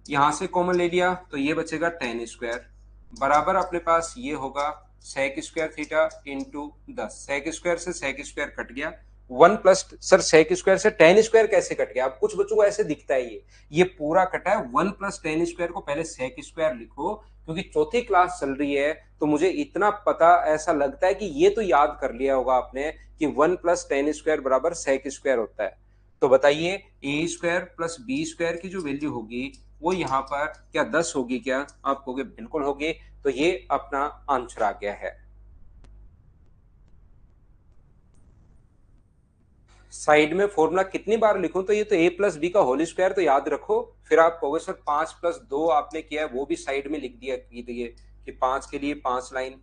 यहां से कॉमन ले लिया तो ये बचेगा टेन स्क्वायर बराबर अपने पास ये होगा sec square theta into 10। Sec square से सेक स्क्वायर कट गया, 1 प्लस सर सेक स्क्वायर से टेन स्क्वायर कैसे कट गया, अब कुछ बच्चों को ऐसे दिखता है ये पूरा कटा है। 1 + 10 स्क्वायर को पहले सेक स्क्वायर लिखो, क्योंकि चौथी क्लास चल रही है तो मुझे इतना पता ऐसा लगता है कि ये तो याद कर लिया होगा आपने कि 1 + 10 स्क्वायर बराबर सेक स्क्वायर होता है। तो बताइए ए स्क्वायर प्लस बी स्क्वायर की जो वैल्यू होगी वो यहाँ पर क्या 10 होगी क्या, आप कहोगे बिल्कुल होगी। तो ये अपना आंसर आ गया है। साइड में फॉर्मूला कितनी बार लिखूं, तो ये तो ए प्लस बी का होल स्क्वायर तो याद रखो, फिर आप कहोगे सर 5 + 2 आपने किया है वो भी साइड में लिख दिया की दिए कि 5 के लिए 5 लाइन,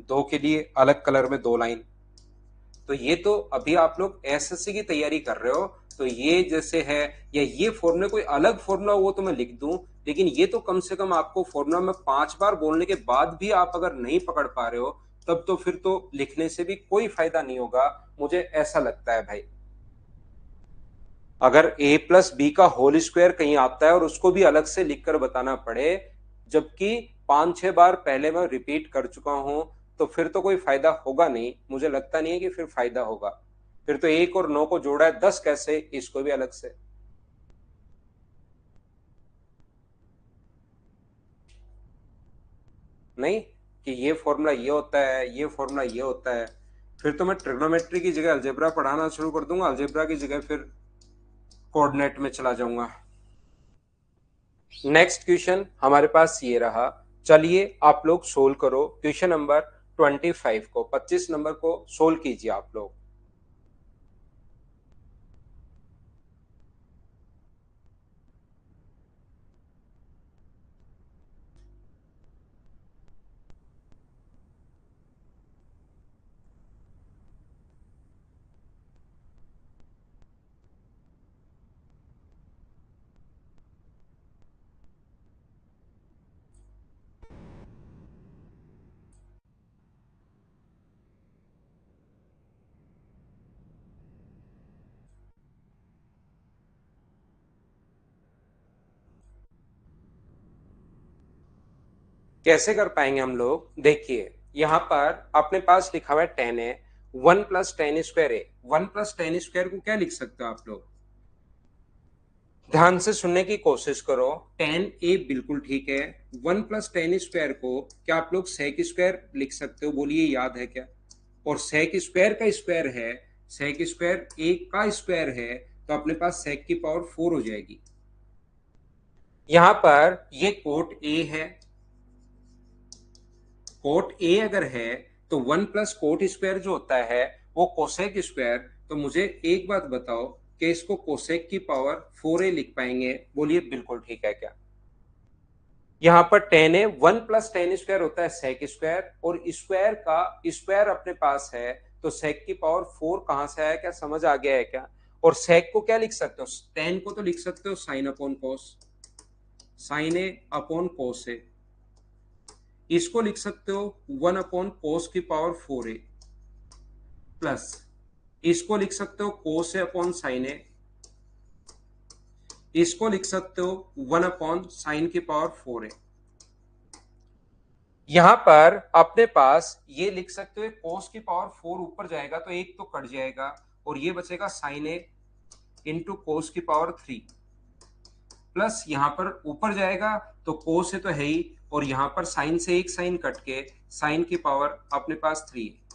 2 के लिए अलग कलर में 2 लाइन। तो ये तो अभी आप लोग एसएससी की तैयारी कर रहे हो, तो ये जैसे है, या ये फॉर्मूला कोई अलग फॉर्मूला वो तो मैं लिख दूं, लेकिन ये तो कम से कम आपको फॉर्मूला में 5 बार बोलने के बाद भी आप अगर नहीं पकड़ पा रहे हो, तब तो फिर तो लिखने से भी कोई फायदा नहीं होगा, मुझे ऐसा लगता है भाई। अगर ए प्लस बी का होल स्क्वायर कहीं आता है और उसको भी अलग से लिखकर बताना पड़े, जबकि 5-6 बार पहले मैं रिपीट कर चुका हूं, तो फिर तो कोई फायदा होगा नहीं, मुझे लगता नहीं है कि फिर फायदा होगा। फिर तो 1 और 9 को जोड़ा है 10 कैसे, इसको भी अलग से। नहीं कि ये फॉर्मूला ये होता है, ये फॉर्मूला ये होता है, फिर तो मैं ट्रिग्नोमेट्री की जगह अलजेब्रा पढ़ाना शुरू कर दूंगा, अलजेब्रा की जगह फिर कोऑर्डिनेट में चला जाऊंगा। नेक्स्ट क्वेश्चन हमारे पास ये रहा, चलिए आप लोग सोल्व करो क्वेश्चन नंबर 25 को, 25 नंबर को सोल्व कीजिए आप लोग। कैसे कर पाएंगे हम लोग, देखिए यहाँ पर अपने पास लिखा हुआ है टेन ए, 1 प्लस टेन स्क्वायर ए। 1 प्लस टेन स्क्वायर को क्या लिख सकते हो आप लोग? ध्यान से सुनने की कोशिश करो। टेन ए बिल्कुल ठीक है। 1 प्लस टेन स्क्वायर को क्या आप लोग सेक स्क्वायर लिख सकते हो? बोलिए, याद है क्या? और सेक स्क्वायर का स्क्वायर है, सेक स्क्वायर एक का स्क्वायर है, तो अपने पास सेक की पावर 4 हो जाएगी। यहां पर ये कोट ए है, कोट ए अगर है तो 1 प्लस कोट स्क्वायर जो होता है वो कोसेक स्क्वायर। तो मुझे एक बात बताओ कि इसको कोसेक की पावर 4a लिख पाएंगे? बोलिए, बिल्कुल ठीक है क्या? यहां पर टेन है, 1 प्लस टेन स्क्वायर होता है सेक स्क्वायर, और स्क्वायर का स्क्वायर अपने पास है, तो सेक की पावर 4 कहां से आया? क्या समझ आ गया है क्या? और सेक को क्या लिख सकते हो? टेन को तो लिख सकते हो साइन अपॉन कोस, साइन ए अपॉन कोस ए। इसको लिख सकते हो 1 अपॉन कोस की पावर 4a, प्लस इसको लिख सकते हो कोस ए अपॉन साइन ए, इसको लिख सकते हो 1 अपॉन साइन की पावर 4a। यहां पर अपने पास ये लिख सकते हो कोस की पावर 4 ऊपर जाएगा तो एक तो कट जाएगा, और ये बचेगा साइन ए इंटू कोस की पावर 3, प्लस यहां पर ऊपर जाएगा तो कोस से तो है ही, और यहां पर साइन से एक साइन कट के साइन की पावर अपने पास 3 है।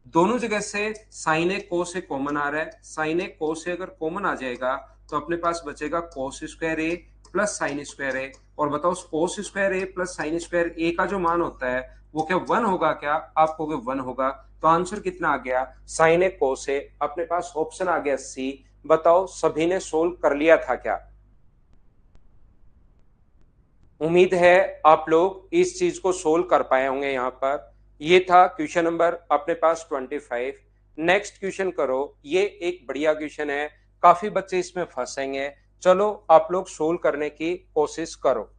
दोनों जगह से साइन ए कोस ए कॉमन आ रहा है, साइन ए कोस ए अगर कॉमन आ जाएगा तो अपने पास बचेगा cos square a plus sine square ए। और बताओ कोस square a plus sine square ए का जो मान होता है वो क्या 1 होगा? क्या आप कहोगे 1 होगा? तो आंसर कितना आ गया? साइन ए कोस ए। अपने पास ऑप्शन आ गया सी। बताओ सभी ने सोल्व कर लिया था क्या? उम्मीद है आप लोग इस चीज को सोल्व कर पाए होंगे। यहाँ पर ये था क्वेश्चन नंबर अपने पास 25। नेक्स्ट क्वेश्चन करो। ये एक बढ़िया क्वेश्चन है, काफी बच्चे इसमें फंसेंगे। चलो आप लोग सोल्व करने की कोशिश करो।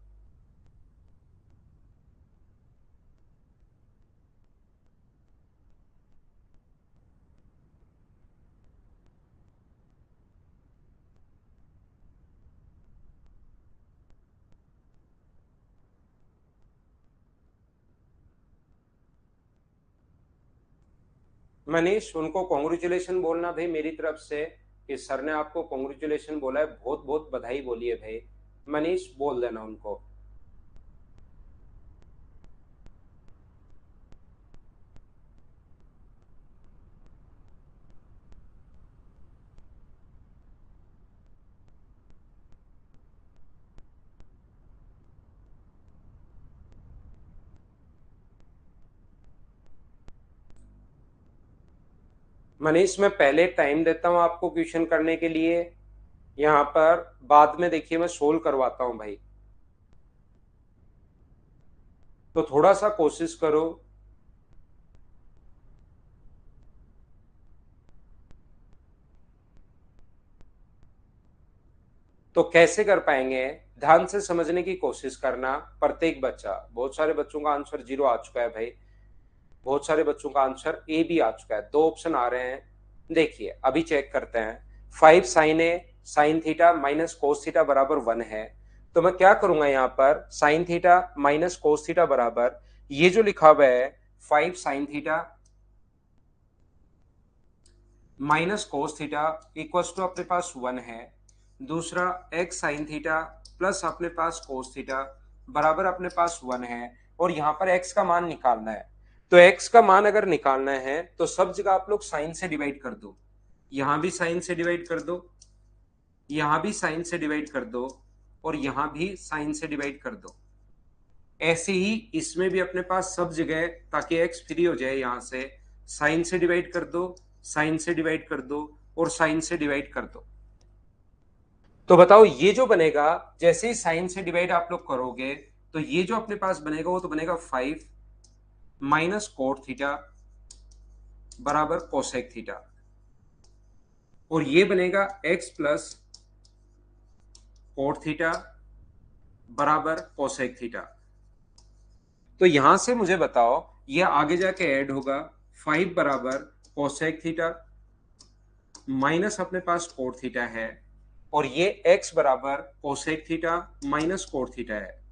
मनीष, उनको कॉन्ग्रेचुलेशन बोलना भाई मेरी तरफ से, कि सर ने आपको कॉन्ग्रेचुलेशन बोला है, बहुत बहुत बधाई बोलिए भाई। मनीष बोल देना उनको। मनीष, मैं पहले टाइम देता हूं आपको क्वेश्चन करने के लिए, यहाँ पर बाद में देखिए मैं सोल्व करवाता हूं भाई, तो थोड़ा सा कोशिश करो। तो कैसे कर पाएंगे? ध्यान से समझने की कोशिश करना। प्रत्येक बच्चा, बहुत सारे बच्चों का आंसर 0 आ चुका है भाई, बहुत सारे बच्चों का आंसर ए भी आ चुका है। 2 ऑप्शन आ रहे हैं, देखिए अभी चेक करते हैं। 5 sine a sine theta minus cos theta बराबर 1 है, तो मैं क्या करूंगा यहाँ पर? Sine theta minus cos theta बराबर ये जो लिखा हुआ है 5 sine theta minus cos theta equals to अपने पास 1 है। दूसरा एक्स साइन थीटा प्लस अपने पास कोस थीटा बराबर अपने पास 1 है, और यहाँ पर एक्स का मान निकालना है। तो एक्स का मान अगर निकालना है तो सब जगह आप लोग साइन से डिवाइड कर दो। यहां भी साइन से डिवाइड कर दो, यहां भी साइन से डिवाइड कर दो, और यहां भी साइन से डिवाइड कर दो। ऐसे ही इसमें भी अपने पास सब जगह, ताकि एक्स फ्री हो जाए, यहां से साइन से डिवाइड कर दो, साइन से डिवाइड कर दो, और साइन से डिवाइड कर दो। तो बताओ ये जो बनेगा, जैसे ही साइन से डिवाइड आप लोग करोगे तो ये जो अपने पास बनेगा वो तो बनेगा 5 माइनस कोट थीटा बराबर कोसेक थीटा, और ये बनेगा x प्लस कोट थीटा बराबर कोसेक थीटा। तो यहां से मुझे बताओ ये आगे जाके ऐड होगा, 5 बराबर कोसेक थीटा माइनस अपने पास कोट थीटा है, और ये x बराबर cosec theta minus cot theta है।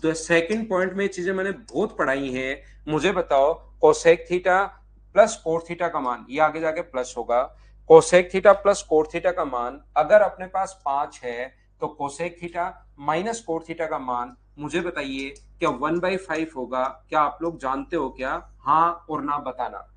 सेकंड पॉइंट में चीजें मैंने बहुत पढ़ाई हैं। मुझे बताओ cosec theta plus cot theta का मान, ये आगे जाके प्लस होगा। Cosec theta plus cot theta का मान अगर अपने पास 5 है तो cosec theta minus cot theta का मान मुझे बताइए क्या 1/5 होगा? क्या आप लोग जानते हो क्या? हाँ और ना बताना।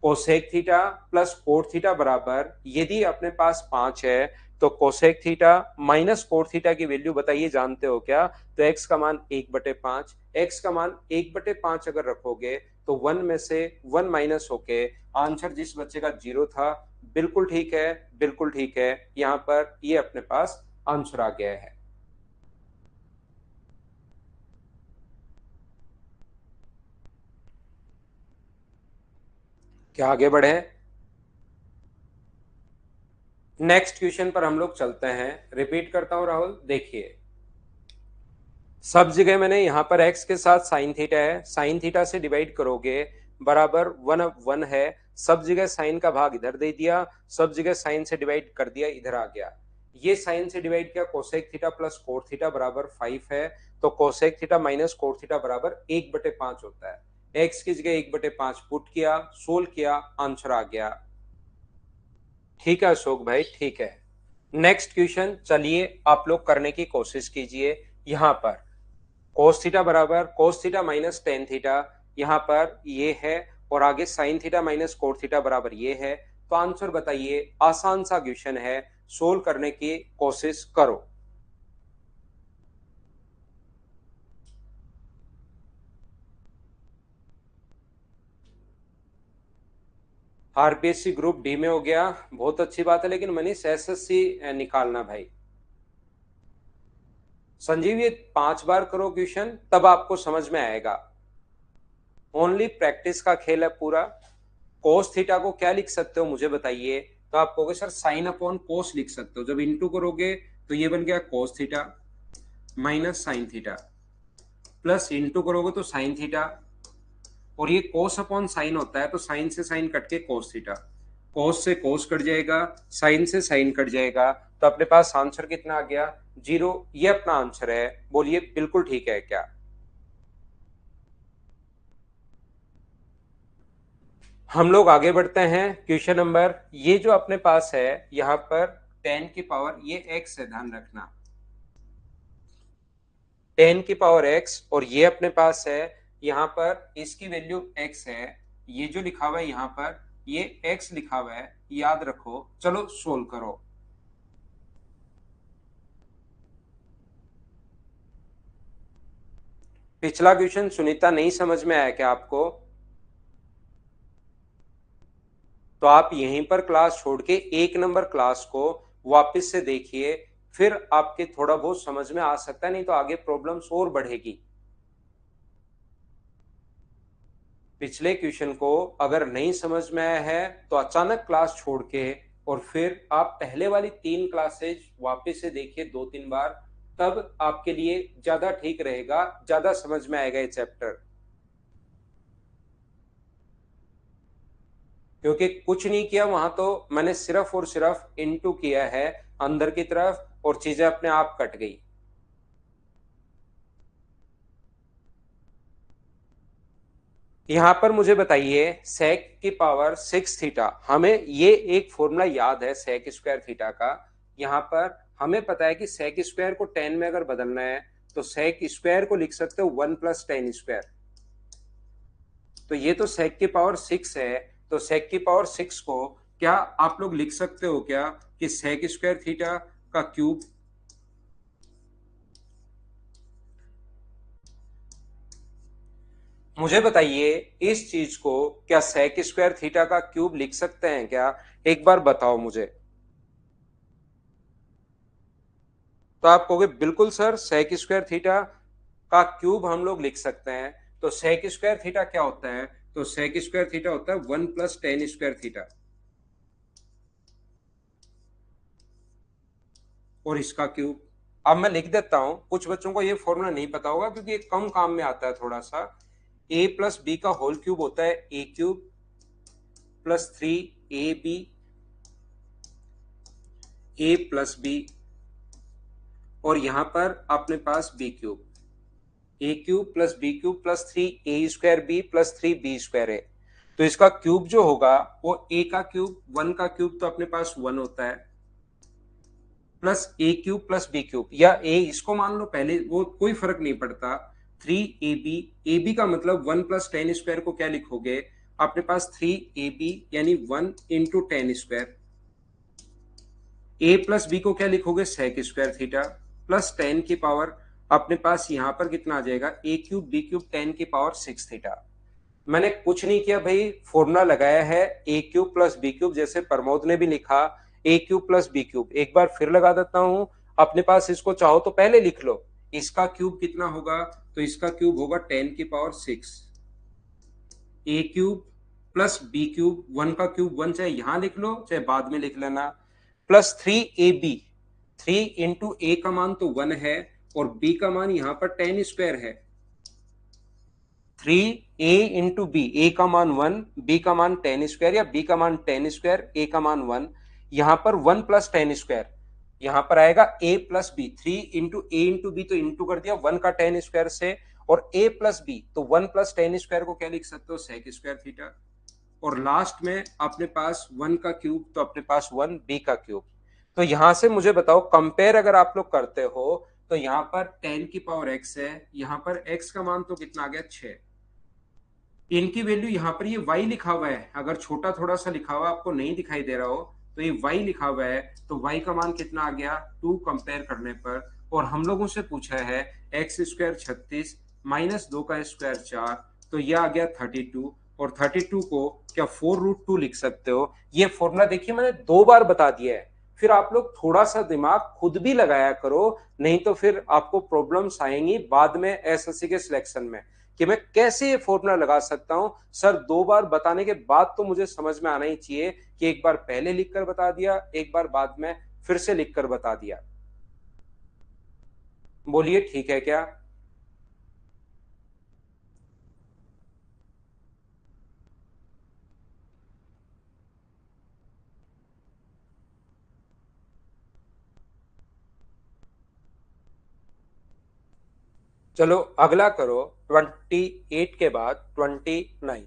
Cosec theta plus cot theta बराबर, यदि अपने पास 5 है तो cosec theta minus cot theta की वैल्यू बताइए, जानते हो क्या? तो x का मान 1/5, x का मान 1/5 अगर रखोगे तो 1 में से 1 माइनस होके आंसर जिस बच्चे का 0 था, बिल्कुल ठीक है, बिल्कुल ठीक है, यहाँ पर ये अपने पास आंसर आ गया है। क्या आगे बढ़े? नेक्स्ट क्वेश्चन पर हम लोग चलते हैं। रिपीट करता हूं राहुल, देखिए सब जगह मैंने यहाँ पर x के साथ साइन थीटा है, साइन थीटा से डिवाइड करोगे बराबर 1/1 है। सब जगह साइन का भाग इधर दे दिया, सब जगह साइन से डिवाइड कर दिया, इधर आ गया। ये साइन से डिवाइड किया, cosec theta plus cot theta बराबर 5 है, तो cosec theta minus cot theta बराबर 1/5 होता है। x की जगह 1/5 पुट किया, सोल्व किया, आंसर आ गया। ठीक है अशोक भाई, ठीक है। नेक्स्ट क्वेश्चन चलिए आप लोग करने की कोशिश कीजिए। यहाँ पर कोस थीटा बराबर cos theta minus tan theta, यहाँ पर ये है, और आगे sign theta minus cot theta बराबर ये है। तो आंसर बताइए, आसान सा क्वेश्चन है, सोल्व करने की कोशिश करो। आरपीएससी ग्रुप डी में हो गया, बहुत अच्छी बात है, लेकिन मनीष एसएससी निकालना भाई। संजीव ये 5 बार करो क्वेश्चन, तब आपको समझ में आएगा। ओनली प्रैक्टिस का खेल है पूरा। कोस थीटा को क्या लिख सकते हो मुझे बताइए? तो आप कहोगे सर साइन अपॉन कोस लिख सकते हो। जब इंटू करोगे तो ये बन गया cos theta minus sign theta, plus into करोगे तो साइन थीटा, और ये कोस अपॉन साइन होता है तो साइन से साइन कट के कोस थीटा, कोस से कोस कट जाएगा, साइन से साइन कट जाएगा, तो अपने पास आंसर कितना आ गया? 0। ये अपना आंसर है, बोलिए बिल्कुल ठीक है क्या? हम लोग आगे बढ़ते हैं। क्वेश्चन नंबर, ये जो अपने पास है यहाँ पर 10 की पावर ये x है, ध्यान रखना 10 की पावर x, और ये अपने पास है यहाँ पर इसकी वैल्यू x है। ये जो लिखा हुआ है यहाँ पर ये x लिखा हुआ है, याद रखो। चलो सोल्व करो। पिछला क्वेश्चन सुनीता नहीं समझ में आया क्या आपको? तो आप यहीं पर क्लास छोड़ के 1 नंबर क्लास को वापस से देखिए, फिर आपके थोड़ा बहुत समझ में आ सकता है, नहीं तो आगे प्रॉब्लम्स और बढ़ेगी। पिछले क्वेश्चन को अगर नहीं समझ में आया है तो अचानक क्लास छोड़ के और फिर आप पहले वाली 3 क्लासेज वापस से देखिए 2-3 बार, तब आपके लिए ज्यादा ठीक रहेगा, ज्यादा समझ में आएगा ये चैप्टर। क्योंकि कुछ नहीं किया वहां, तो मैंने सिर्फ और सिर्फ इनटू किया है अंदर की तरफ, और चीजें अपने आप कट गई। यहां पर मुझे बताइए सेक की पावर 6 थीटा, हमें ये एक फॉर्मूला याद है सेक स्क्वायर थीटा का। यहां पर हमें पता है कि सेक स्क्वायर को 10 में अगर बदलना है तो सेक स्क्वायर को लिख सकते हो 1+10²। तो ये तो सेक की पावर 6 है, तो सेक की पावर 6 को क्या आप लोग लिख सकते हो क्या कि सेक स्क्वायर थीटा का क्यूब? मुझे बताइए इस चीज को क्या सेक स्क्वायर थीटा का क्यूब लिख सकते हैं क्या? एक बार बताओ मुझे। तो आप कहोगे बिल्कुल सर सेक स्क्वायर थीटा का क्यूब हम लोग लिख सकते हैं। तो सेक स्क्वायर थीटा क्या होता है? तो सेक स्क्वायर थीटा होता है 1+10² थीटा, और इसका क्यूब। अब मैं लिख देता हूं, कुछ बच्चों को ये फॉर्मूला नहीं पता होगा क्योंकि ये कम काम में आता है थोड़ा सा। a प्लस बी का होल क्यूब होता है a³ प्लस 3ab a+b, और यहां पर अपने पास b³। A cube plus B cube plus 3 a² B plus 3 b² a। तो इसका क्यूब जो होगा वो ए का क्यूब, 1 का क्यूब तो अपने पास 1 होता है, प्लस ए क्यूब प्लस बी क्यूब, या ए इसको मान लो पहले, वो कोई फर्क नहीं पड़ता। 3ab, ए बी का मतलब 1 + 10² को क्या लिखोगे अपने पास 3ab यानी 1 × 10²। ए प्लस बी को क्या लिखोगे sec² थीटा प्लस 10 की पावर अपने पास यहां पर कितना आ जाएगा ए क्यूब बी क्यूब 10 की पावर 6 थीटा। मैंने कुछ नहीं किया भाई, फॉर्मूला लगाया है ए क्यूब प्लस बी क्यूब, जैसे प्रमोद ने भी लिखा ए क्यूब प्लस बी क्यूब। एक बार फिर लगा देता हूं, अपने पास इसको चाहो तो पहले लिख लो। इसका क्यूब कितना होगा, तो इसका क्यूब होगा 10 की पावर 6, ए क्यूब प्लस बी क्यूब, 1 का क्यूब 1, चाहे यहां लिख लो चाहे बाद में लिख लेना, प्लस 3ab। 3 × a का मान तो 1 है और b का मान यहां पर 10² है। 3a × b, a का मान 1, b का मान 10² या b का मान 10², a का मान 1। यहां पर 1 + 10², यहां पर आएगा a plus B. 3 × a × b तो इंटू कर दिया 1 का 10² से, और a प्लस b तो 1 + 10² को क्या लिख सकते हो sec² थीटा। और लास्ट में अपने पास 1 का क्यूब तो अपने पास 1 b का क्यूब। तो यहां से मुझे बताओ, कंपेयर अगर आप लोग करते हो तो यहां पर 10 की पावर x है, यहां पर x का मान तो कितना आ गया 6। इनकी वैल्यू यहाँ पर ये y लिखा हुआ है, अगर छोटा थोड़ा सा लिखा हुआ आपको नहीं दिखाई दे रहा हो तो ये y लिखा हुआ है, तो y का मान कितना आ गया 2 कंपेयर करने पर। और हम लोगों से पूछा है x² 36 माइनस 2 का स्क्वायर 4, तो ये आ गया 32। और 32 को क्या 4√2 लिख सकते हो। ये फॉर्मूला देखिए मैंने 2 बार बता दिया है, फिर आप लोग थोड़ा सा दिमाग खुद भी लगाया करो, नहीं तो फिर आपको प्रॉब्लम्स आएंगी बाद में एसएससी के सिलेक्शन में कि मैं कैसे ये फॉर्मूला लगा सकता हूं। सर 2 बार बताने के बाद तो मुझे समझ में आना ही चाहिए कि एक बार पहले लिखकर बता दिया, एक बार बाद में फिर से लिखकर बता दिया। बोलिए ठीक है क्या। चलो अगला करो, 28 के बाद 29।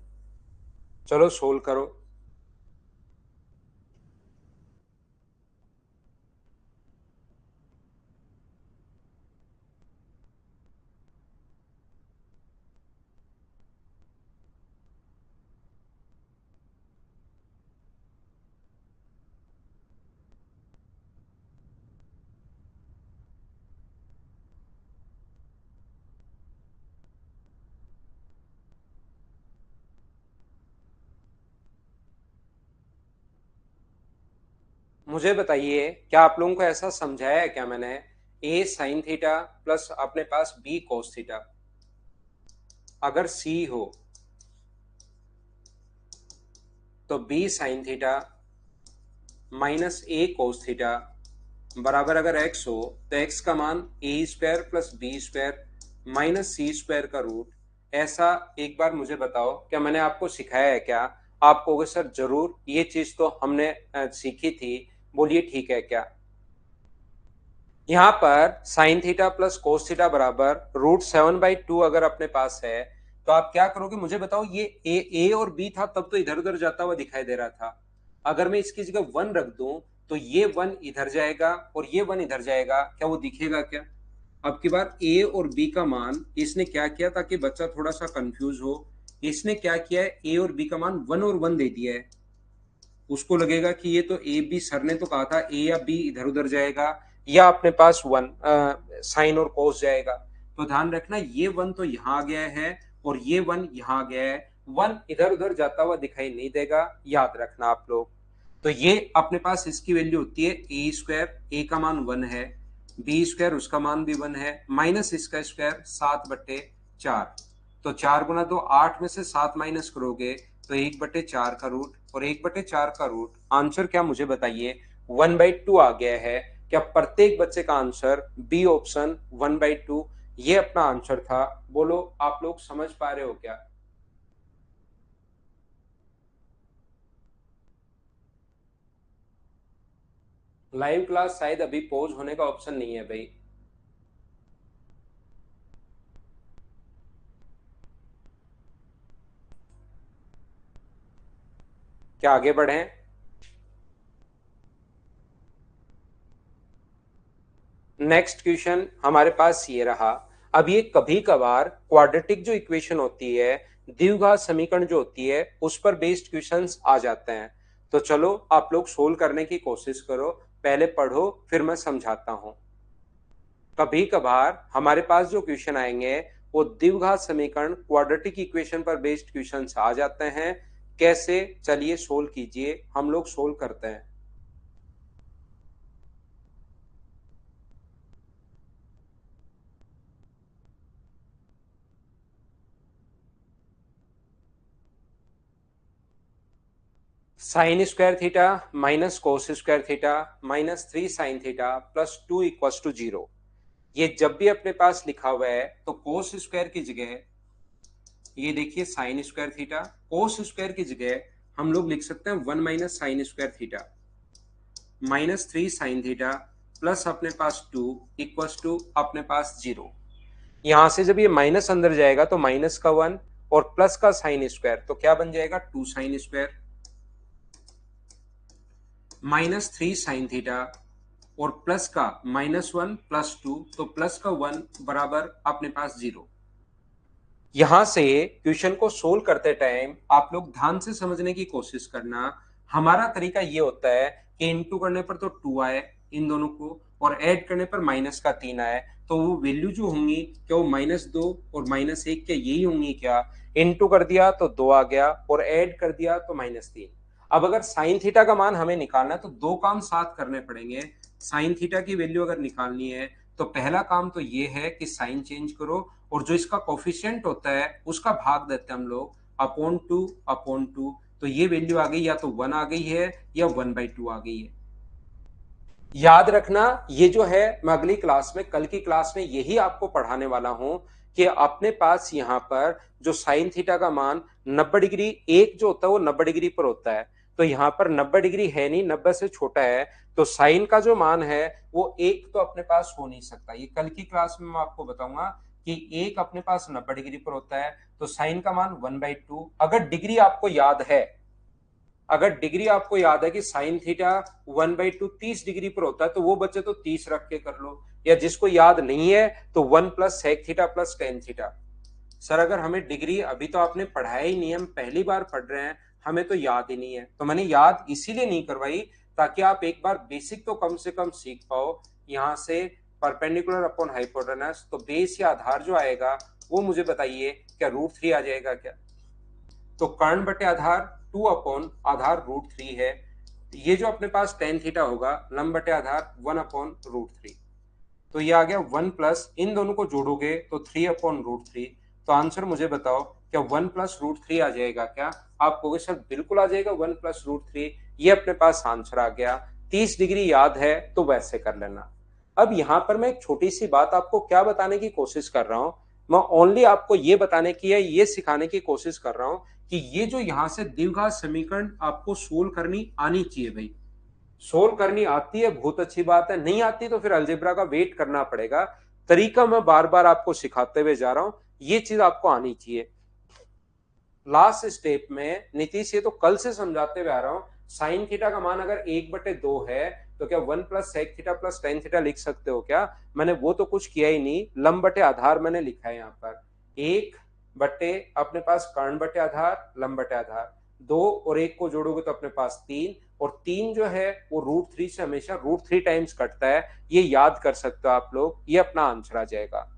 चलो सोल्व करो। मुझे बताइए, क्या आप लोगों को ऐसा समझाया है क्या मैंने, ए साइन थीटा प्लस अपने पास बी कोस थीटा, अगर सी हो तो बी साइन थीटा माइनस ए कोस थीटा बराबर, अगर x हो तो x का मान a² plus b² minus c² का रूट। ऐसा एक बार मुझे बताओ, क्या मैंने आपको सिखाया है क्या। आप कहोगे सर जरूर, ये चीज तो हमने सीखी थी। बोलिए ठीक है क्या। यहाँ पर sine theta plus cos theta बराबर √7/2 अगर अपने पास है, तो आप क्या करोगे मुझे बताओ। ये ए और बी था तब तो इधर उधर जाता हुआ दिखाई दे रहा था, अगर मैं इसकी जगह 1 रख दूं तो ये 1 इधर जाएगा और ये 1 इधर जाएगा, क्या वो दिखेगा क्या। अब की बार ए और बी का मान इसने क्या किया, ताकि बच्चा थोड़ा सा कंफ्यूज हो, इसने क्या किया है ए और बी का मान 1 और 1 दे दिया है। उसको लगेगा कि ये तो ए बी, सर ने तो कहा था ए या बी इधर उधर जाएगा या अपने पास 1 साइन और कोस जाएगा। तो ध्यान रखना ये 1 तो यहाँ आ गया है और ये 1 यहाँ आ गया है, 1 इधर उधर जाता हुआ दिखाई नहीं देगा, याद रखना आप लोग। तो ये अपने पास इसकी वैल्यू होती है a², ए का मान 1 है, b² उसका मान भी 1 है, माइनस इसका स्क्वायर 7/4। तो 4 × 2 8 में से 7 माइनस करोगे तो 1/4 का रूट, और 1/4 का रूट आंसर क्या मुझे बताइए 1/2 आ गया है। क्या प्रत्येक बच्चे का आंसर बी ऑप्शन 1/2 ये अपना आंसर था। बोलो आप लोग समझ पा रहे हो क्या। लाइव क्लास शायद अभी पॉज होने का ऑप्शन नहीं है भाई। क्या आगे बढ़ें? नेक्स्ट क्वेश्चन हमारे पास ये रहा। अब ये कभी कभार क्वाड्रेटिक जो इक्वेशन होती है, द्विघात समीकरण जो होती है, उस पर बेस्ड क्वेश्चंस आ जाते हैं। तो चलो आप लोग सोल्व करने की कोशिश करो, पहले पढ़ो फिर मैं समझाता हूं। कभी कभार हमारे पास जो क्वेश्चन आएंगे वो द्विघात समीकरण क्वाड्रेटिक इक्वेशन पर बेस्ड क्वेश्चंस आ जाते हैं। कैसे? चलिए सोल्व कीजिए, हम लोग सोल्व करते हैं। Sine square theta minus cos square theta minus 3 sine theta plus 2 equals to 0। ये जब भी अपने पास लिखा हुआ है तो कोस स्क्वायर की जगह ये देखिए sign square theta, cos square की जगह हम लोग लिख सकते हैं 1 minus sine square theta minus 3 sine theta plus अपने पास 2 इक्वल्स टू अपने पास 0। यहां से जब ये माइनस अंदर जाएगा तो माइनस का 1 और प्लस का साइन स्क्वायर तो क्या बन जाएगा 2 sine square minus 3 sine theta और प्लस का -1 प्लस 2 तो प्लस का 1 बराबर अपने पास 0। यहां से क्वेश्चन को सोल्व करते टाइम आप लोग ध्यान से समझने की कोशिश करना। हमारा तरीका ये होता है कि इनटू करने पर तो 2 आए इन दोनों को और ऐड करने पर माइनस का 3 आए, तो वो वैल्यू जो होंगी क्या वो -2 और -1 क्या यही होंगी क्या? इनटू कर दिया तो 2 आ गया और ऐड कर दिया तो -3। अब अगर साइन थीटा का मान हमें निकालना है तो दो काम साथ करने पड़ेंगे। साइन थीटा की वैल्यू अगर निकालनी है तो पहला काम तो ये है कि साइन चेंज करो और जो इसका कोफिशिएंट होता है उसका भाग देते हैं हम लोग अपॉन टू। तो ये वैल्यू आ गई, या तो 1 आ गई है या 1/2 आ गई है। याद रखना ये जो है मैं अगली क्लास में, कल की क्लास में यही आपको पढ़ाने वाला हूं कि अपने पास यहां पर जो साइन थीटा का मान 90 डिग्री एक जो होता है वो 90 डिग्री पर होता है, तो यहां पर 90 डिग्री है नहीं, 90 से छोटा है, तो साइन का जो मान है वो एक तो अपने पास हो नहीं सकता। ये कल की क्लास में मैं आपको बताऊंगा कि एक अपने पास 90 डिग्री पर होता है तो साइन का मान 1/2। अगर डिग्री आपको याद है, अगर डिग्री आपको याद है कि साइन थीटा 1/2 30 डिग्री पर होता है तो वो बच्चे तो 30 रख के कर लो, या जिसको याद नहीं है तो 1 plus sec theta plus tan theta. Sir अगर हमें डिग्री अभी तो आपने पढ़ाया ही नहीं है, हम पहली बार पढ़ रहे हैं, हमें तो याद ही नहीं है, तो मैंने याद इसीलिए नहीं करवाई ताकि आप एक बार बेसिक तो कम से कम सीख पाओ। यहां से परपेंडिकुलर अपॉन हाइपोटेनस, तो बेस या आधार जो आएगा वो मुझे बताइए, क्या √3 आ जाएगा क्या? तो कर्ण बटे आधार 2 अपॉन आधार √3 है। ये जो अपने पास टेन थीटा होगा लंब बटे आधार 1 अपॉन √3, तो ये आ गया 1 प्लस, इन दोनों को जोड़ोगे तो 3 अपॉन √3। तो आंसर मुझे बताओ क्या 1 प्लस √3 आ जाएगा क्या? आप कहोगे सर बिल्कुल आ जाएगा 1 प्लस √3। ये अपने पास आंसर आ गया। 30 डिग्री याद है तो वैसे कर लेना। अब यहां पर मैं एक छोटी सी बात आपको क्या बताने की कोशिश कर रहा हूं, मैं ओनली आपको ये बताने की है, ये सिखाने की कोशिश कर रहा हूं कि ये जो यहां से द्विघात समीकरण आपको सोल्व करनी आनी चाहिए भाई। सोल्व करनी आती है बहुत अच्छी बात है, नहीं आती तो फिर अलजेब्रा का वेट करना पड़ेगा। तरीका मैं बार बार आपको सिखाते हुए जा रहा हूं, ये चीज आपको आनी चाहिए। लास्ट स्टेप में नीतीश ये तो कल से समझाते हुए आ रहा हूं, साइन थीटा का मान अगर 1/2 है तो क्या 1 plus sec theta plus tan theta लिख सकते हो क्या? मैंने वो तो कुछ किया ही नहीं, लंब बटे आधार मैंने लिखा है यहाँ पर। 1 बटे अपने पास कर्ण बटे आधार लंब बटे आधार, 2 और 1 को जोड़ोगे तो अपने पास 3, और 3 जो है वो √3 से हमेशा √3 टाइम्स कटता है, ये याद कर सकते हो आप लोग, ये अपना आंसर आ जाएगा।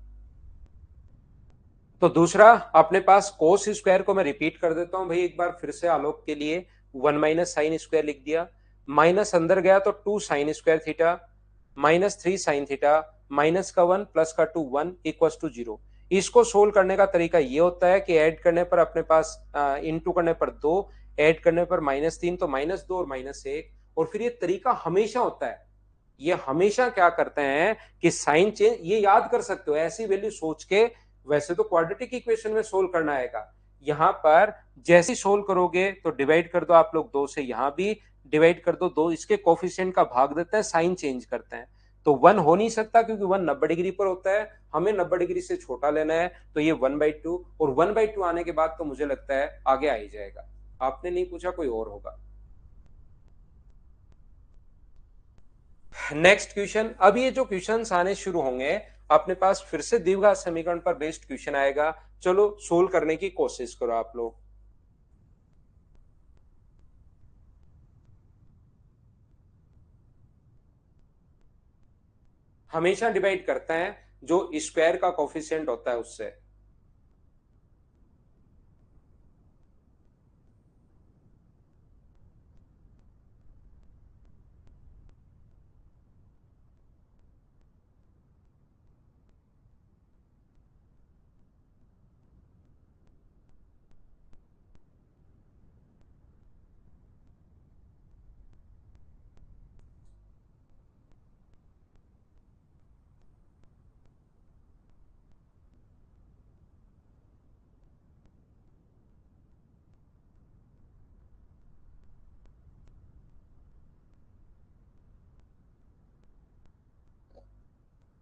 तो दूसरा अपने पास कोस स्क्वायर को मैं रिपीट कर देता हूं भाई एक बार फिर से आलोक के लिए। 1 माइनस साइन स्क्वायर लिख दिया, माइनस अंदर गया तो 2 sign square theta minus 3 sine theta minus का 1 प्लस का 2 1 इक्वल टू 0। इसको सोल्व करने का तरीका ये होता है कि ऐड करने पर अपने पास इनटू करने पर 2, ऐड करने पर -3 तो -2 और -1, और फिर ये तरीका हमेशा होता है, ये हमेशा क्या करते हैं कि साइन चेंज, ये याद कर सकते हो ऐसी वैल्यू सोच के। वैसे तो क्वाड्रेटिक इक्वेशन में सोल्व करना आएगा, यहां पर जैसे सोल्व करोगे तो डिवाइड कर दो आप लोग 2 से, यहां भी डिवाइड कर दो 2, इसके कोफिशिएंट का भाग देते हैं, साइन चेंज करते हैं। तो 1 हो नहीं सकता क्योंकि 1 90 डिग्री पर होता है, हमें 90 डिग्री से छोटा लेना है, तो ये 1/2, और 1/2 आने के बाद तो मुझे लगता है आगे आ ही जाएगा। आपने नहीं पूछा, कोई और होगा। नेक्स्ट क्वेश्चन, अब ये जो क्वेश्चंस आने शुरू होंगे अपने पास फिर से द्विघात समीकरण पर बेस्ड क्वेश्चन आएगा। चलो सोल्व करने की कोशिश करो आप लोग। हमेशा डिवाइड करते हैं जो स्क्वायर का कोफिशिएंट होता है उससे।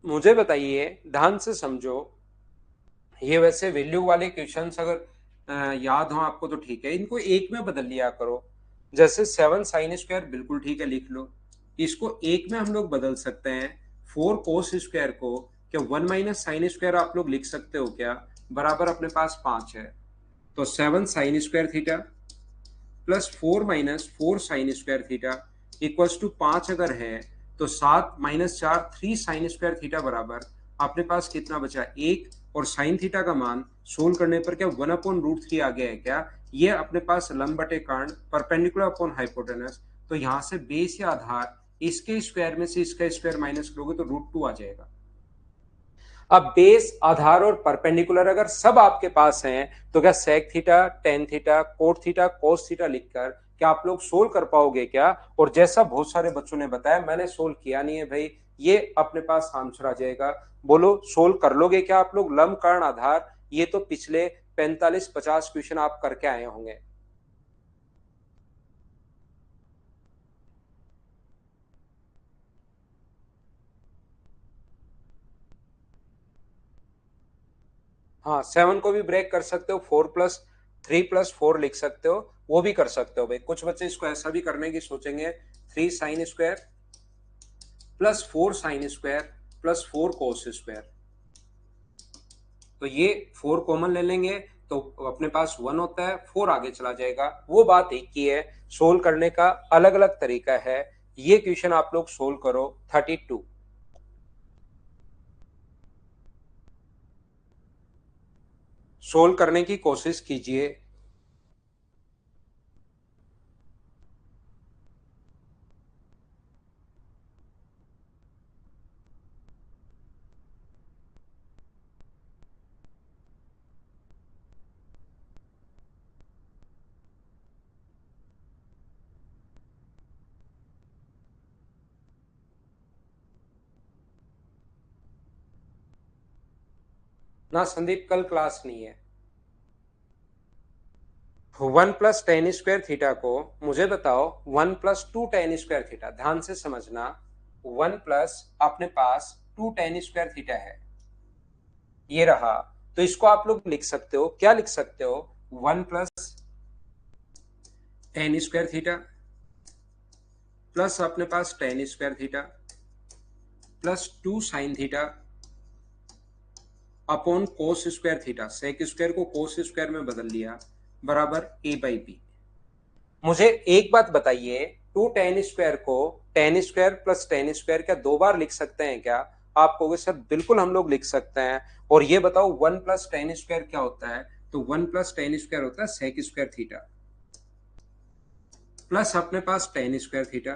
मुझे बताइए, ध्यान से समझो, ये वैसे वैल्यू वाले क्वेश्चंस अगर याद हो आपको तो ठीक है, इनको एक में बदल लिया करो। जैसे 7 sin² बिल्कुल ठीक है, लिख लो। इसको एक में हम लोग बदल सकते हैं। 4 cos² को क्या 1 - sin² आप लोग लिख सकते हो क्या? बराबर अपने पास 5 है, तो 7 sin² plus 4 - 4 sin² equals to 5 अगर है तो 7 - 4 3 sin² बराबर अपने पास कितना बचा? 1। और साइन थीटा का मान सोल्व करने पर क्या 1/√3 आ गया है क्या? ये अपने पास लंब बटे कर्ण परपेंडिकुलर अपॉन हाइपोटेनस, तो यहां से बेस या आधार इसके स्क्वायर में से इसका स्क्वायर माइनस करोगे तो √2 आ जाएगा। अब बेस, आधार और परपेंडिकुलर अगर सब आपके पास हैं तो क्या sec theta, tan theta, cot theta, cos theta लिखकर क्या आप लोग सोल्व कर पाओगे क्या? और जैसा बहुत सारे बच्चों ने बताया, मैंने सोल्व किया नहीं है भाई, ये अपने पास आंसर आ जाएगा। बोलो सोल्व कर लोगे क्या आप लोग? लंब कर्ण आधार, ये तो पिछले 45-50 क्वेश्चन आप करके आए होंगे। हाँ, 7 को भी ब्रेक कर सकते हो, 4+3+4 लिख सकते हो, वो भी कर सकते हो भाई। कुछ बच्चे इसको ऐसा भी करने की सोचेंगे, 3 sin² plus 4 sin² plus 4 cos²। तो ये 4 कॉमन ले लेंगे तो अपने पास 1 होता है, 4 आगे चला जाएगा। वो बात एक ही है, सोल्व करने का अलग अलग तरीका है। ये क्वेश्चन आप लोग सोल्व करो 32। सोल्व करने की कोशिश कीजिए। ना संदीप, कल क्लास नहीं है। 1 + tan² को मुझे बताओ 1 + 2 tan² ध्यान से समझना। 1 प्लस अपने पास 2 tan² है, ये रहा। तो इसको आप लोग लिख सकते हो, क्या लिख सकते हो? 1 + tan² प्लस अपने पास tan² plus 2 sin² upon cos², sec² को cos² में बदल लिया, बराबर a/b। मुझे एक बात बताइए, 2 tan² को tan² प्लस tan² क्या 2 बार लिख सकते हैं क्या? आप कहोगे सर बिल्कुल हम लोग लिख सकते हैं। और ये बताओ 1 + tan² क्या होता है? तो 1 + tan² होता है sec², प्लस अपने पास tan²।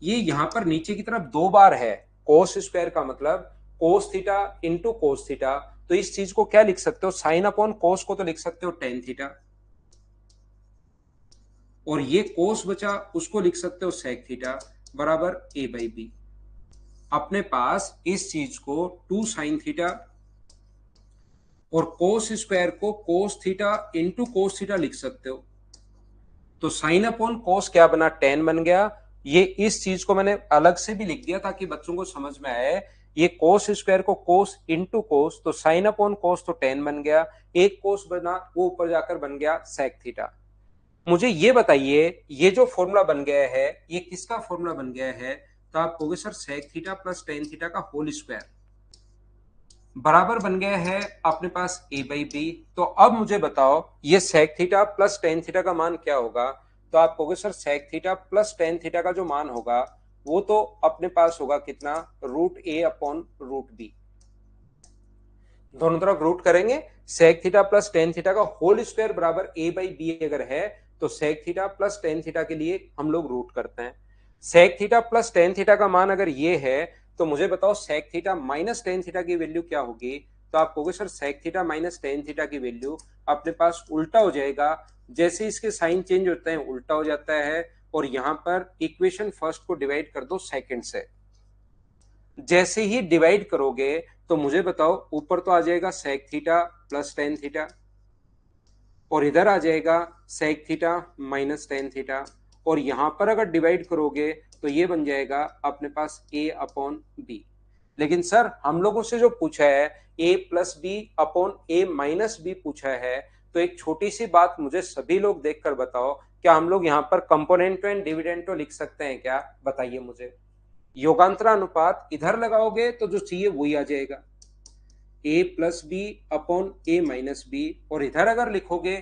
ये यहां पर नीचे की तरफ 2 बार है, cos² का मतलब cos θ इंटू cos θ। तो इस चीज को क्या लिख सकते हो? साइन अपॉन cos को तो लिख सकते हो tan θ, और ये कोस बचा उसको लिख सकते हो sec थीटा, बराबर a/b। अपने पास इस चीज को 2 sin θ और cos² को cos θ इंटू cos θ लिख सकते हो। तो साइन अपॉन कोस क्या बना? tan बन गया। ये इस चीज को मैंने अलग से भी लिख दिया ताकि बच्चों को समझ में आए। ये cos² को cos इंटू कोस, तो साइन अपॉन कोस तो tan बन गया। एक कोस बना, वो ऊपर जाकर बन गया sec थीटा। मुझे ये बताइए, ये जो फॉर्मूला बन गया है, ये किसका फॉर्मूला बन गया है? तो आप कहोगे sir sec theta plus tan theta का होल स्क्वायर बराबर बन गया है अपने पास ए बाई बी। तो अब मुझे बताओ ये sec theta plus tan theta का मान क्या होगा। तो आप कहोगे sir sec theta plus tan theta का जो मान होगा वो तो अपने पास होगा कितना, root A upon root B. दोनों तरफ रूट करेंगे, sec theta plus tan theta का होल स्क्वायर बराबर ए बाई बी अगर है तो sec theta plus tan theta के लिए हम लोग रूट करते हैं। Sec theta plus tan theta का मान अगर ये है तो मुझे बताओ sec theta minus tan theta की वैल्यू क्या होगी। तो आप कहोगे sir sec theta minus tan theta की वैल्यू अपने पास उल्टा हो जाएगा, जैसे इसके साइन चेंज होते हैं उल्टा हो जाता है। और यहां पर इक्वेशन फर्स्ट को डिवाइड कर दो सेकंड से। जैसे ही डिवाइड करोगे तो मुझे बताओ ऊपर तो आ जाएगा sec theta plus tan theta और इधर आ जाएगा sec theta minus tan theta, और यहां पर अगर डिवाइड करोगे तो ये बन जाएगा अपने पास a अपॉन बी। लेकिन सर हम लोगों से जो पूछा है a plus B upon a minus B पूछा है, तो एक छोटी सी बात मुझे सभी लोग देखकर बताओ, क्या हम लोग यहाँ पर कंपोनेंटो एंड डिविडेंडो लिख सकते हैं क्या, बताइए मुझे। योगांतरा अनुपात इधर लगाओगे तो जो चाहिए वही आ जाएगा, ए प्लस बी अपॉन ए माइनस बी। और इधर अगर लिखोगे,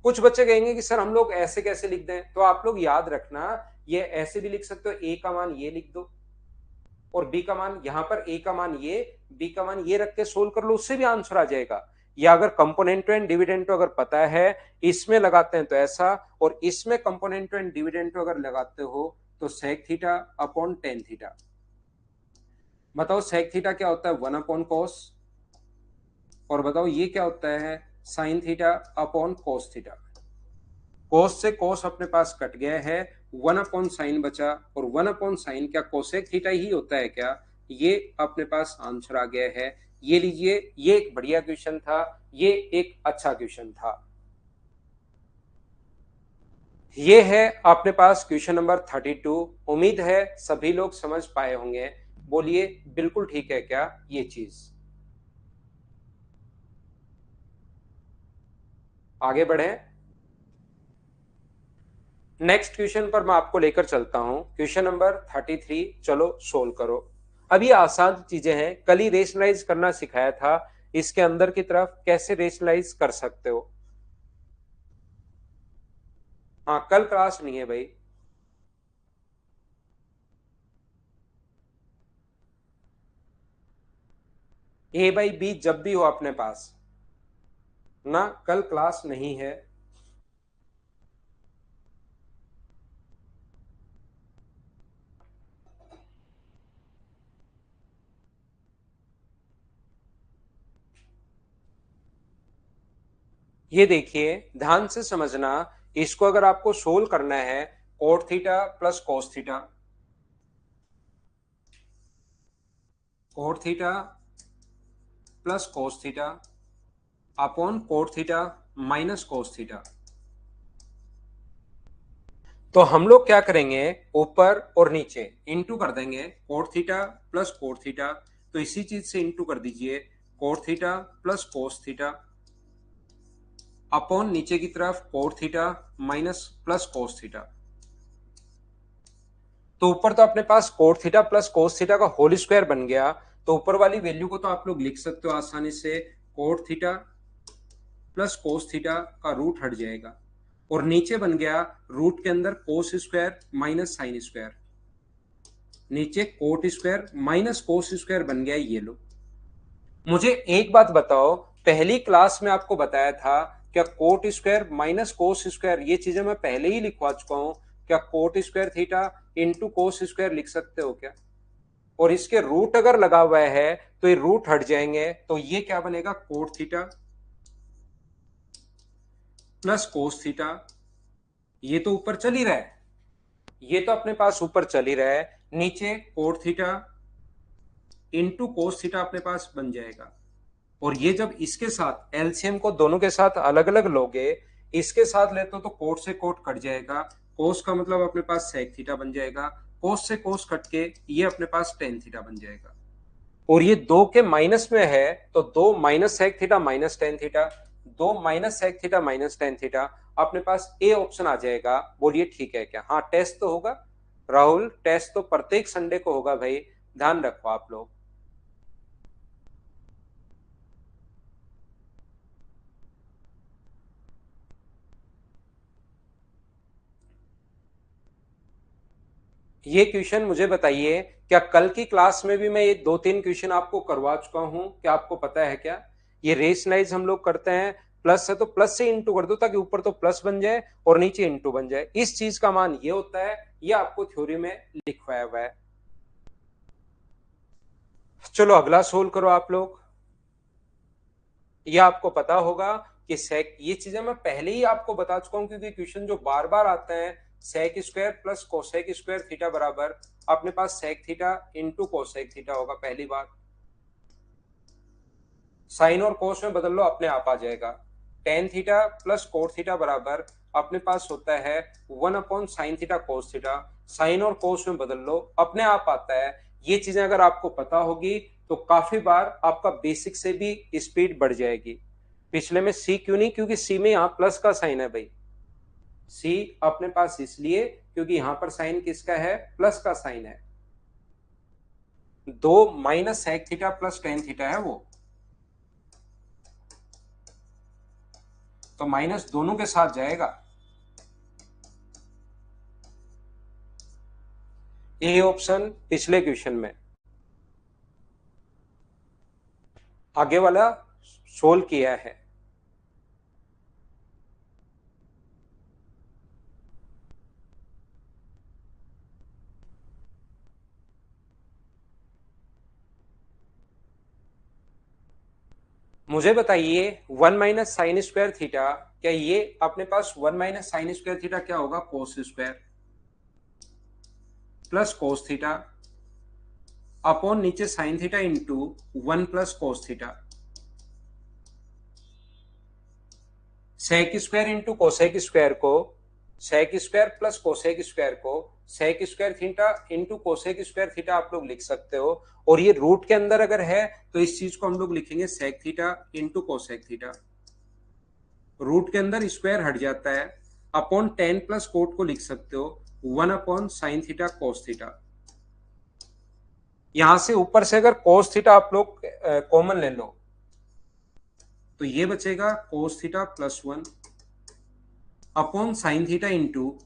कुछ बच्चे कहेंगे कि सर हम लोग ऐसे कैसे लिख दें, तो आप लोग याद रखना ये ऐसे भी लिख सकते हो, ए का मान ये लिख दो और बी का मान यहां पर, ए का मान ये, बी का मान ये रख के सोल्व कर लो, उससे भी आंसर आ जाएगा। या अगर कंपोनेंटो एंड डिविडेंडो अगर पता है, इसमें लगाते हैं तो ऐसा, और इसमें कंपोनेंटो एंड डिविडेंडो अगर लगाते हो तो sec theta upon tan theta. बताओ सेक थीटा क्या होता है, वन अपॉन कॉस, और बताओ ये क्या होता है, sine theta upon cos theta. Cos से कोस अपने पास कट गया है, वन अपॉन साइन बचा, और वन अपॉन साइन क्या कोसेक थीटा ही होता है क्या, ये अपने पास आंसर आ गया है। ये लीजिए, ये एक बढ़िया क्वेश्चन था, ये एक अच्छा क्वेश्चन था। ये है अपने पास क्वेश्चन नंबर 32। उम्मीद है सभी लोग समझ पाए होंगे। बोलिए बिल्कुल ठीक है क्या ये चीज। आगे बढ़े, नेक्स्ट क्वेश्चन पर मैं आपको लेकर चलता हूं, क्वेश्चन नंबर 33। चलो सोल्व करो। अब ये आसान चीजें हैं, कल ही रेशनलाइज करना सिखाया था, इसके अंदर की तरफ कैसे रेशनलाइज कर सकते हो। हाँ कल क्लास नहीं है भाई। ए बाई बी जब भी हो अपने पास ना, कल क्लास नहीं है। ये देखिए ध्यान से समझना, इसको अगर आपको सोल्व करना है, coat theta plus cos theta, cot theta plus cos theta upon coat theta minus cos theta. तो हम लोग क्या करेंगे, ऊपर और नीचे इंटू कर देंगे, cot theta plus cot theta, तो इसी चीज से इंटू कर दीजिए, cot theta plus cos theta upon नीचे की तरफ cot theta minus plus cos theta. तो ऊपर तो अपने पास cot theta plus cos theta का होल स्क्वायर बन गया, तो ऊपर वाली वैल्यू को तो आप लोग लिख सकते हो आसानी से, cot theta plus cos theta का रूट हट जाएगा, और नीचे बन गया रूट के अंदर cos square minus sine square, नीचे cot square minus cos square बन गया, ये लो। मुझे एक बात बताओ, पहली क्लास में आपको बताया था क्या coat square minus cos square, ये चीजें मैं पहले ही लिखवा चुका हूं, क्या coat square theta into cos square लिख सकते हो क्या। और इसके रूट अगर लगा हुआ है तो ये रूट हट जाएंगे, तो ये क्या बनेगा, coat theta plus cos theta. ये तो ऊपर चल ही रहा है, ये तो अपने पास ऊपर चल ही रहा है, नीचे cot theta into cos theta अपने पास बन जाएगा। और ये जब इसके साथ एलसीएम को दोनों के साथ अलग अलग लोगे, इसके साथ लेते हो तो कोट से कोट कट जाएगा, कोस का मतलब अपने पास सेक थीटा बन जाएगा, कोस से कोस कट के ये अपने पास टेन थीटा बन जाएगा। और ये दो के माइनस में है, तो दो minus sec theta minus tan theta, दो minus sec theta minus tan theta, अपने पास ए ऑप्शन आ जाएगा। बोलिए ठीक है क्या, हाँ टेस्ट तो होगा। राहुल, टेस्ट तो प्रत्येक संडे को होगा भाई, ध्यान रखो आप लोग। ये क्वेश्चन मुझे बताइए, क्या कल की क्लास में भी मैं ये 2-3 क्वेश्चन आपको करवा चुका हूं? क्या आपको पता है क्या? ये रेशनलाइज हम लोग करते हैं, प्लस है तो प्लस से इंटू कर दो ताकि ऊपर तो प्लस बन जाए और नीचे इंटू बन जाए। इस चीज का मान ये होता है, ये आपको थ्योरी में लिखवाया हुआ है। चलो अगला सोल्व करो आप लोग। ये आपको पता होगा कि सेक, ये चीजें मैं पहले ही आपको बता चुका हूं क्योंकि क्वेश्चन जो बार बार आते हैं, sec square plus cosec square theta बराबर अपने पास sec theta into cosec theta होगा। पहली बात, साइन और कोस में बदल लो, अपने आप आ जाएगा। Tan theta plus cot theta बराबर अपने पास होता है 1/sin theta cos theta. Sine और कोस में बदल लो, अपने आप आता है। ये चीजें अगर आपको पता होगी तो काफी बार आपका बेसिक से भी स्पीड बढ़ जाएगी। पिछले में सी क्यों नहीं? क्योंकि सी में यहाँ प्लस का साइन है भाई। सी अपने पास इसलिए क्योंकि यहां पर साइन किसका है? प्लस का साइन है। दो minus sec theta plus tan theta है वो, तो माइनस दोनों के साथ जाएगा। ए ऑप्शन पिछले क्वेश्चन में। आगे वाला सोल्व किया है। मुझे बताइए 1 - sin² थीटा, क्या ये अपने पास 1 - sin² थीटा क्या होगा? Cos square plus cos theta upon नीचे sine theta into 1 + cos theta. Sec square into cosec square को, sec square plus cosec square को sec square theta into cosec square theta आप लोग लिख सकते हो। और ये रूट के अंदर अगर है तो इस चीज को हम लोग लिखेंगे sec theta into cosec theta. Root के अंदर स्क्वायर हट जाता है, अपॉन टेन प्लस कोट को लिख सकते हो 1/sin थीटा कोस थीटा। यहां से ऊपर से अगर कोस थीटा आप लोग कॉमन ले लो तो ये बचेगा cos theta +1 upon sine theta into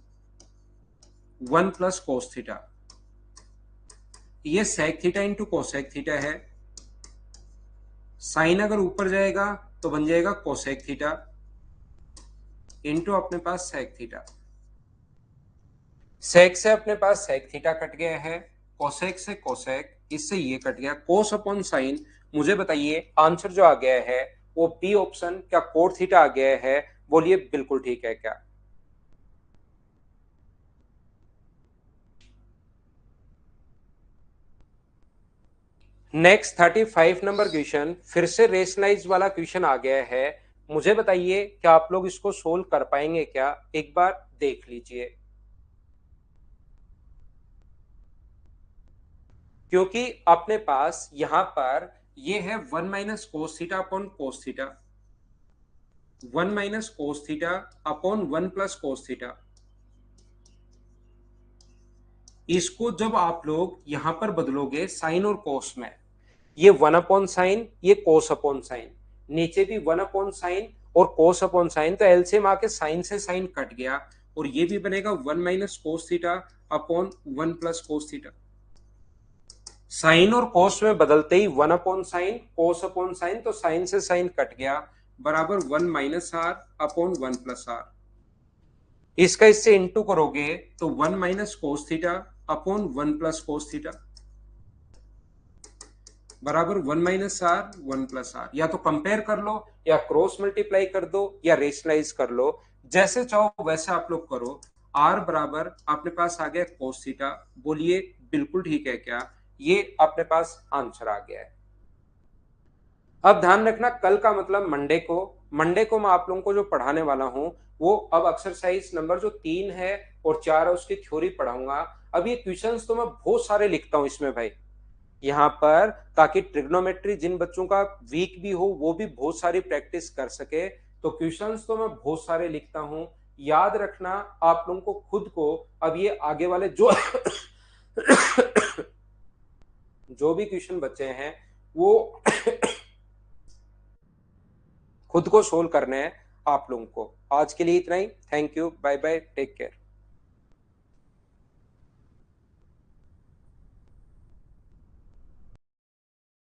1 + cos theta. ये sec theta into cosec theta है। साइन अगर ऊपर जाएगा तो बन जाएगा कोसेक थीटा इंटू अपने पास सेक थीटा। सेक से अपने पास सेक थीटा कट गया है, कोसेक से कोसेक, इससे ये कट गया, कोस अपॉन साइन। मुझे बताइए आंसर जो आ गया है वो बी ऑप्शन, क्या कोट थीटा आ गया है? बोलिए बिल्कुल ठीक है क्या? नेक्स्ट 35 नंबर क्वेश्चन, फिर से रेशनलाइज वाला क्वेश्चन आ गया है। मुझे बताइए क्या आप लोग इसको सोल्व कर पाएंगे क्या? एक बार देख लीजिए, क्योंकि अपने पास यहां पर ये है 1 - cos theta upon cos theta, 1 - cos theta upon 1 + cos theta. इसको जब आप लोग यहां पर बदलोगे साइन और कोस में, ये 1/sin, ये कोस अपॉन साइन, नीचे भी 1/sin और कोस अपॉन साइन, तो एलसीएम आके साइन से साइन कट गया और ये भी बनेगा 1 - cos theta upon 1 + cos theta. Sine और कोस में बदलते ही 1/sin कोस अपॉन साइन, तो साइन से साइन कट गया, बराबर 1 - r अपॉन 1 + r। इसका इससे इंटू करोगे तो 1 - cos theta upon 1 + cos theta बराबर 1 - r 1 + r। या तो कंपेयर कर लो या क्रॉस मल्टीप्लाई कर दो या रेशनलाइज कर लो, जैसे चाहो वैसे आप लोग करो। r बराबर अपने पास आ गया कोस थीटा। बोलिए बिल्कुल ठीक है क्या? ये अपने पास आंसर आ गया है। अब ध्यान रखना, कल का मतलब मंडे को मैं आप लोगों को जो पढ़ाने वाला हूं वो अब एक्सरसाइज नंबर जो 3 है और 4 है उसकी थ्योरी पढ़ाऊंगा। अब ये क्वेश्चंस तो मैं बहुत सारे लिखता हूं इसमें भाई, यहाँ पर, ताकि ट्रिग्नोमेट्री जिन बच्चों का वीक भी हो वो भी बहुत सारी प्रैक्टिस कर सके। तो क्वेश्चंस तो मैं बहुत सारे लिखता हूँ। याद रखना आप लोगों को खुद को, अब ये आगे वाले जो जो भी क्वेश्चन बचे हैं वो खुद को सोल्व करने हैं आप लोगों को। आज के लिए इतना ही। Thank you, bye bye, take care.